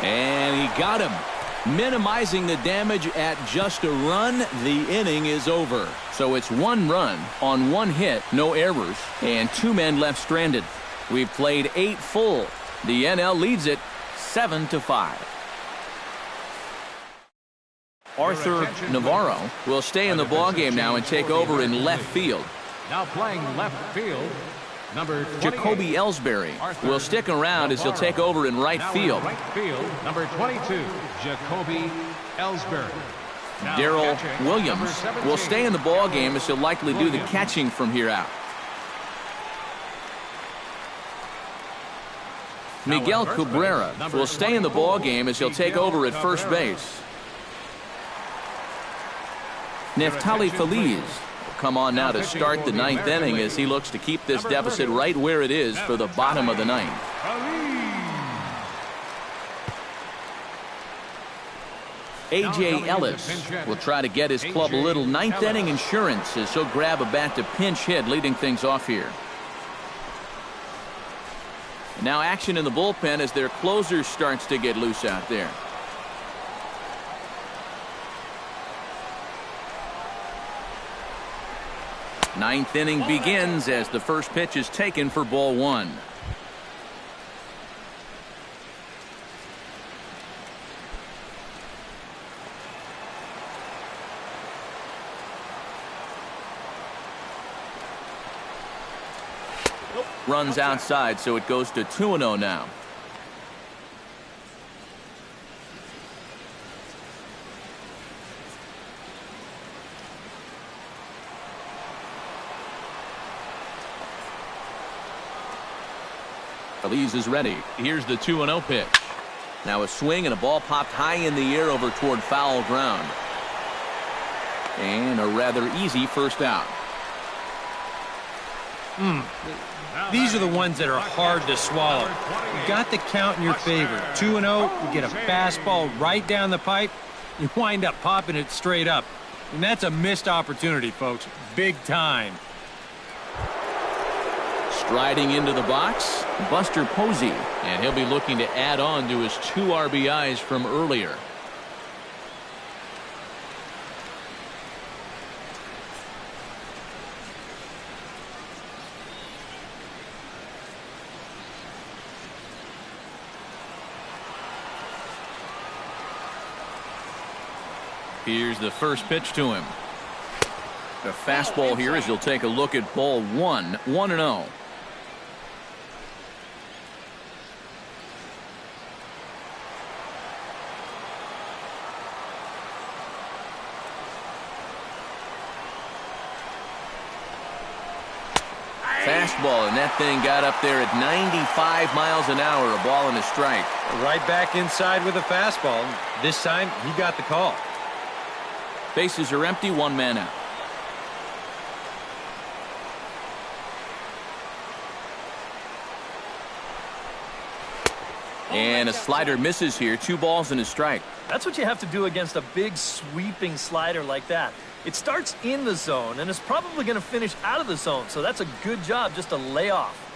And he got him. Minimizing the damage at just a run. The inning is over. So it's one run on one hit, no errors, and two men left stranded. We've played 8 full. The NL leads it 7-5. Arthur Navarro will stay in the ballgame now and take over in left field. Now playing left field, number 28. Jacoby Ellsbury will stick around as he'll take over in right field. Right field, number 22, Jacoby Ellsbury. Darrell Williams will stay in the ballgame as he'll likely do the catching from here out. Miguel Cabrera will stay in the ballgame as he'll take over at first base. Neftali Feliz will come on now to start the 9th inning as he looks to keep this deficit right where it is for the bottom of the 9th. A.J. Ellis will try to get his club a little 9th inning insurance as he'll grab a bat to pinch hit, leading things off here. Now action in the bullpen as their closer starts to get loose out there. Ninth inning begins as the first pitch is taken for ball one. Runs outside, so it goes to 2-0 now. Feliz is ready. Here's the 2-0 pitch. Now a swing and a ball popped high in the air over toward foul ground. And a rather easy first out. These are the ones that are hard to swallow. You got the count in your favor. 2-0, you get a fastball right down the pipe, you wind up popping it straight up. And that's a missed opportunity, folks. Big time. Striding into the box, Buster Posey. And he'll be looking to add on to his 2 RBIs from earlier. Here's the first pitch to him. A fastball here as he'll take a look at ball one. 1-0. Fastball, and that thing got up there at 95 miles an hour. A ball and a strike. Right back inside with a fastball. This time, he got the call. Bases are empty, one man out. And a slider misses here. 2 balls and a strike. That's what you have to do against a big sweeping slider like that. It starts in the zone, and it's probably going to finish out of the zone, so that's a good job just to lay off.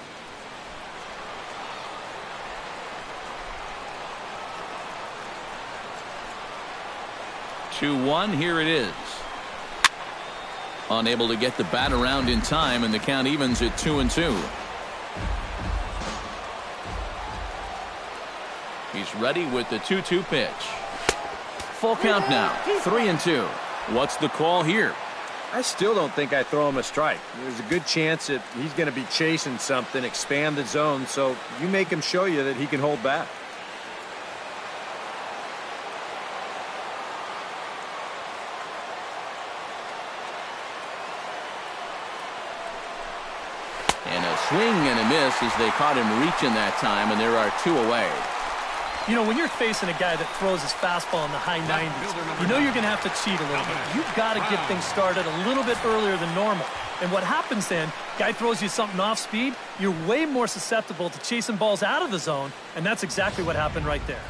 Two-one, here it is. Unable to get the bat around in time, and the count evens at 2-2. He's ready with the 2-2 pitch. Full count now, 3-2. What's the call here? I still don't think I throw him a strike. There's a good chance that he's going to be chasing something, expand the zone, so you make him show you that he can hold back. And a swing and a miss as they caught him reaching that time, and there are 2 away. You know, when you're facing a guy that throws his fastball in the high 90s, you know you're going to have to cheat a little bit. You've got to get things started a little bit earlier than normal. And what happens then, guy throws you something off speed, you're way more susceptible to chasing balls out of the zone, and that's exactly what happened right there.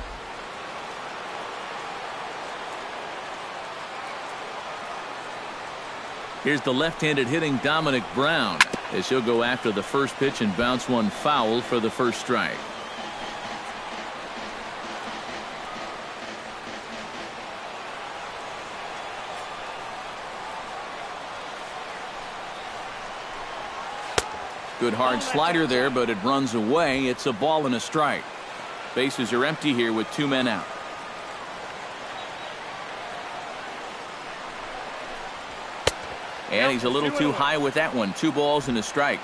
Here's the left-handed hitting Dominic Brown as he'll go after the first pitch and bounce one foul for the first strike. Good hard slider there, but it runs away. It's a ball and a strike. Bases are empty here with 2 men out. And he's a little too high with that one. 2 balls and a strike.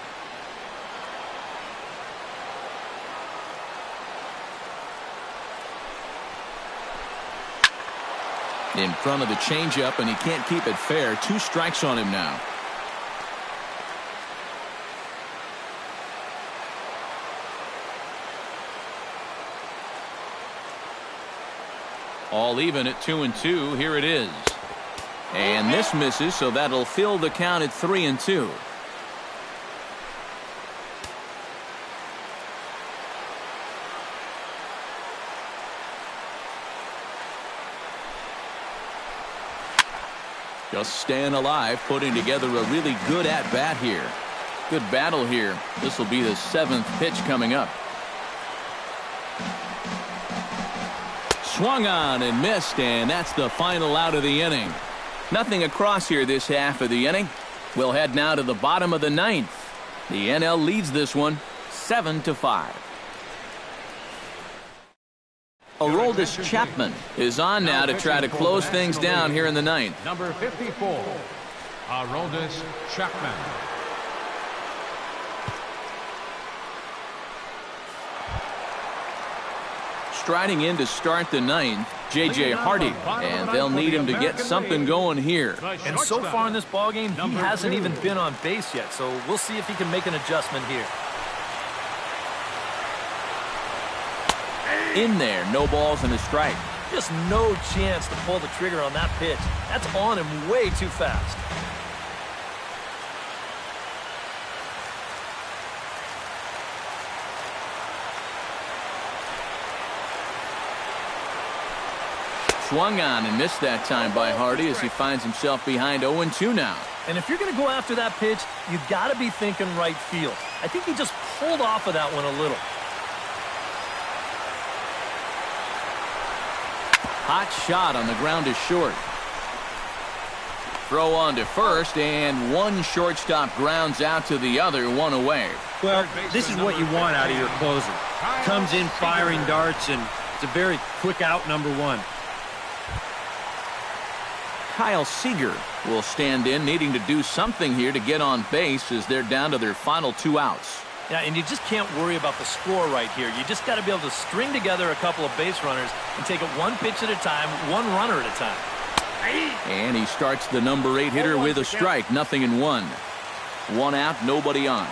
In front of the changeup, and he can't keep it fair. 2 strikes on him now. All even at 2-2. Here it is. And this misses, so that'll fill the count at 3-2. Just staying alive, putting together a really good at-bat here. Good battle here. This will be the 7th pitch coming up. Swung on and missed, and that's the final out of the inning. Nothing across here this half of the inning. We'll head now to the bottom of the 9th. The NL leads this one 7-5. Aroldis Chapman is on now to try to close things down here in the 9th. Number 54, Aroldis Chapman. Striding in to start the 9th, J.J. Hardy, and they'll need him to get something going here. And so far in this ballgame, he hasn't even been on base yet, so we'll see if he can make an adjustment here. In there, no balls and a strike. Just no chance to pull the trigger on that pitch. That's on him way too fast. Swung on and missed that time by Hardy as he finds himself behind 0-2 now. And if you're going to go after that pitch, you got to be thinking right field. I think he just pulled off of that one a little. Hot shot on the ground is short. Throw on to first, and one shortstop grounds out to the other, 1 away. Well, this is what you want out of your closer. Comes in firing darts, and it's a very quick out, number 1. Kyle Seager will stand in, needing to do something here to get on base as they're down to their final 2 outs. Yeah, and you just can't worry about the score right here. You just got to be able to string together a couple of base runners and take it one pitch at a time, one runner at a time. And he starts the number 8 hitter with a strike, 0-1. 1 out, nobody on.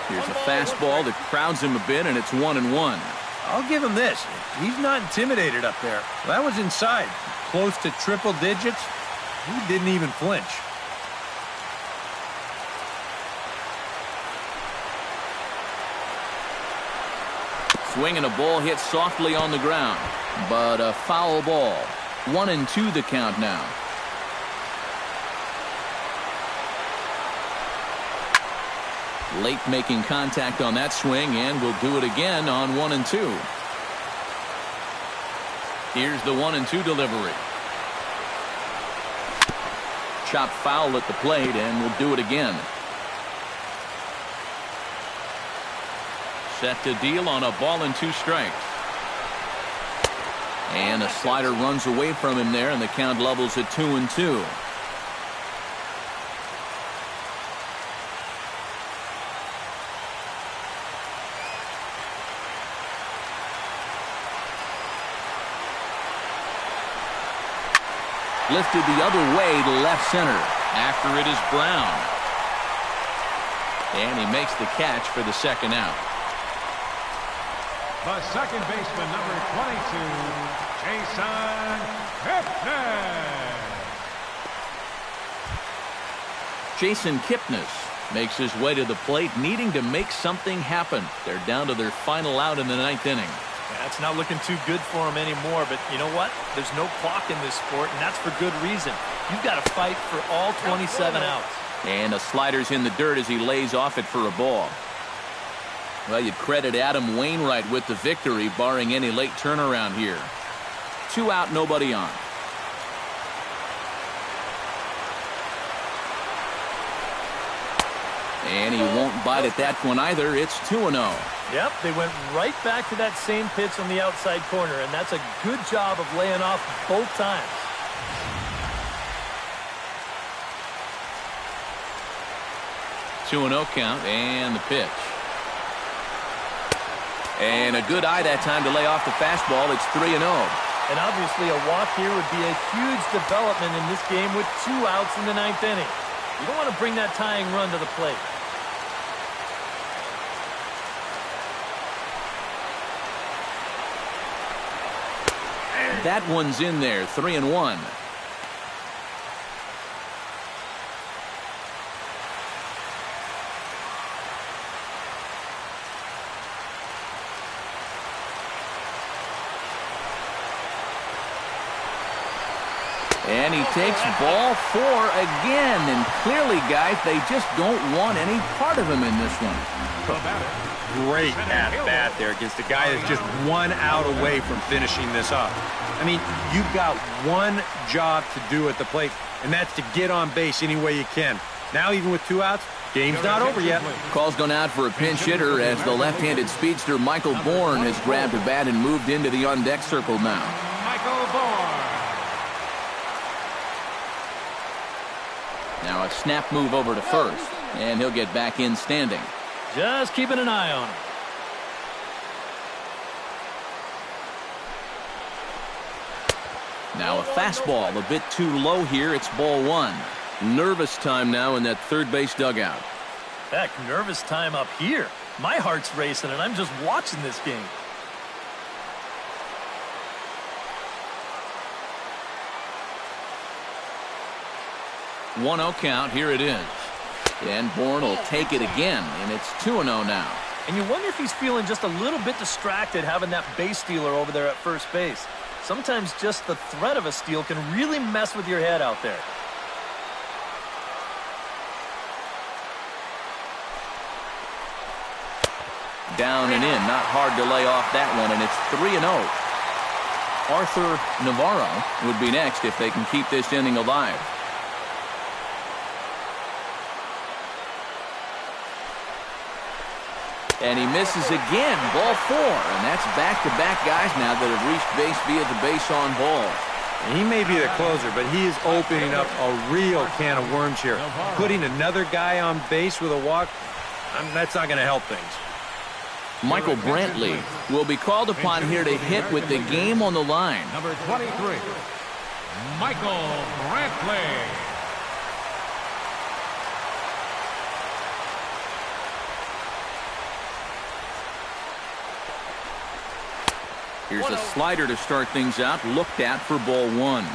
Here's a fastball that crowds him a bit, and it's 1-1. I'll give him this. He's not intimidated up there. That was inside. Close to triple digits. He didn't even flinch. Swinging a ball hit softly on the ground, but a foul ball. 1-2 the count now. Late making contact on that swing, and will do it again on 1-2. Here's the 1-2 delivery. Chopped foul at the plate, and will do it again. Set to deal on a ball and 2 strikes. And a slider runs away from him there, and the count levels at 2-2. Lifted the other way to left center. After it is Brown. And he makes the catch for the 2nd out. The second baseman, number 22, Jason Kipnis. Jason Kipnis makes his way to the plate, needing to make something happen. They're down to their final out in the 9th inning. Yeah, it's not looking too good for him anymore, but you know what? There's no clock in this sport, and that's for good reason. You've got to fight for all 27 outs. And a slider's in the dirt as he lays off it for a ball. Well, you'd credit Adam Wainwright with the victory, barring any late turnaround here. 2 out, nobody on. And he won't bite at that one either. It's 2-0. Yep, they went right back to that same pitch on the outside corner, and that's a good job of laying off both times. Two 2-0 count, and the pitch. And a good eye that time to lay off the fastball. It's 3-0. And obviously a walk here would be a huge development in this game with 2 outs in the 9th inning. You don't want to bring that tying run to the plate. That one's in there, 3-1. And he takes ball 4 again. And clearly, guys, they just don't want any part of him in this one. Great at-bat there against a guy that's just 1 out away from finishing this up. I mean, you've got one job to do at the plate, and that's to get on base any way you can. Now, even with 2 outs, game's not over yet. Call's gone out for a pinch hitter as the left-handed speedster Michael Bourne has grabbed a bat and moved into the on-deck circle now. Michael Bourne. Now a snap move over to first, and he'll get back in standing. Just keeping an eye on him. Now a fastball a bit too low here. It's ball 1. Nervous time now in that third base dugout. Heck, nervous time up here. My heart's racing, and I'm just watching this game. One-0 count. Here it is. And Bourne will take it again, and it's 2-0 now. And you wonder if he's feeling just a little bit distracted having that base stealer over there at first base. Sometimes just the threat of a steal can really mess with your head out there. Down and in. Not hard to lay off that one, and it's 3-0. Arthur Navarro would be next if they can keep this inning alive. And he misses again, ball 4. And that's back-to-back guys now that have reached base via the base on ball. He may be the closer, but he is opening up a real can of worms here. Putting another guy on base with a walk, that's not going to help things. Michael Brantley will be called upon here to hit with the game on the line. Number 23, Michael Brantley. Here's a slider to start things out, looked at for ball 1.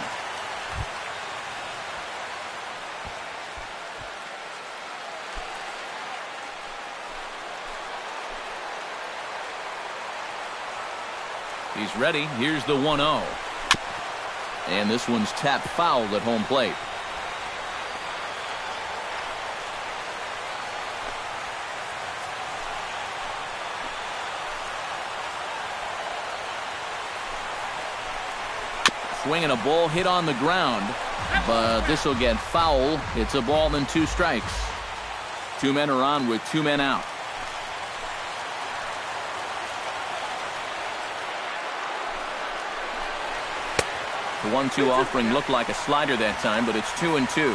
He's ready. Here's the 1-0. And this one's tapped foul at home plate. Swinging a ball hit on the ground, but this will get foul. It's a ball and 2 strikes. 2 men are on with 2 men out. The 1-2 offering looked like a slider that time, but it's 2-2.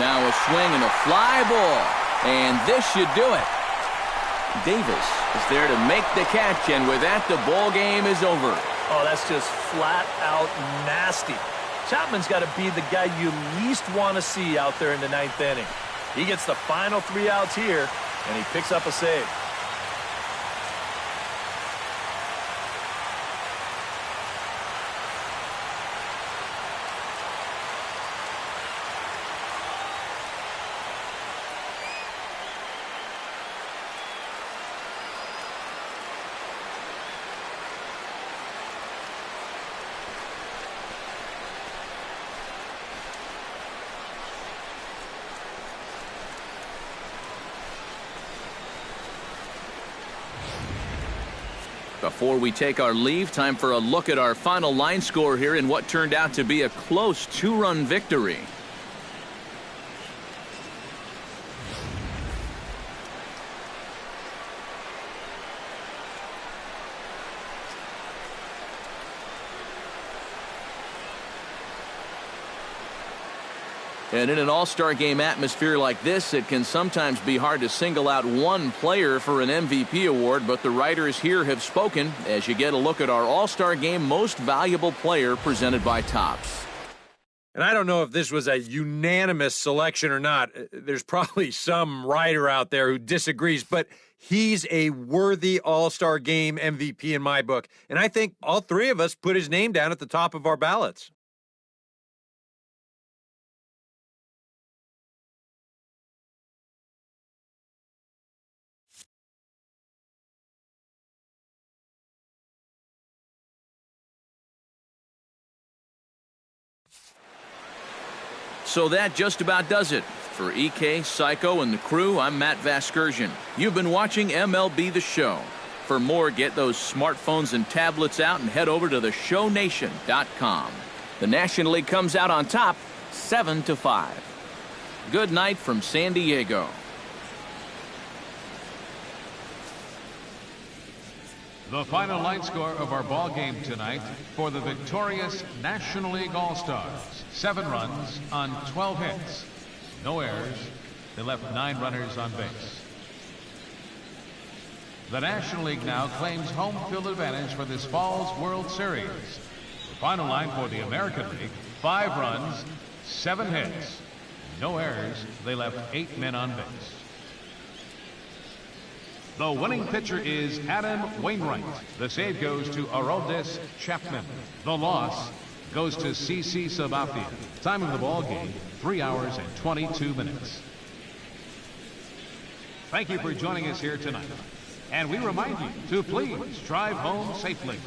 Now a swing and a fly ball. And this should do it. Davis is there to make the catch, and with that, the ball game is over. Oh, that's just flat out nasty. Chapman's got to be the guy you least want to see out there in the 9th inning. He gets the final 3 outs here, and he picks up a save. Before we take our leave, time for a look at our final line score here in what turned out to be a close 2-run victory. And in an all-star game atmosphere like this, it can sometimes be hard to single out one player for an MVP award, but the writers here have spoken as you get a look at our all-star game most valuable player presented by Topps. And I don't know if this was a unanimous selection or not. There's probably some writer out there who disagrees, but he's a worthy all-star game MVP in my book. And I think all 3 of us put his name down at the top of our ballots. So that just about does it. For EK, Psycho, and the crew, I'm Matt Vasgersian. You've been watching MLB The Show. For more, get those smartphones and tablets out and head over to theshownation.com. The National League comes out on top, 7-5. Good night from San Diego. The final line score of our ball game tonight for the victorious National League All-Stars. 7 runs on 12 hits. No errors. They left 9 runners on base. The National League now claims home field advantage for this fall's World Series. The final line for the American League, 5 runs, 7 hits. No errors. They left 8 men on base. The winning pitcher is Adam Wainwright. The save goes to Aroldis Chapman. The loss goes to CC Sabathia. Time of the ball game, 3 hours and 22 minutes. Thank you for joining us here tonight. And we remind you to please drive home safely.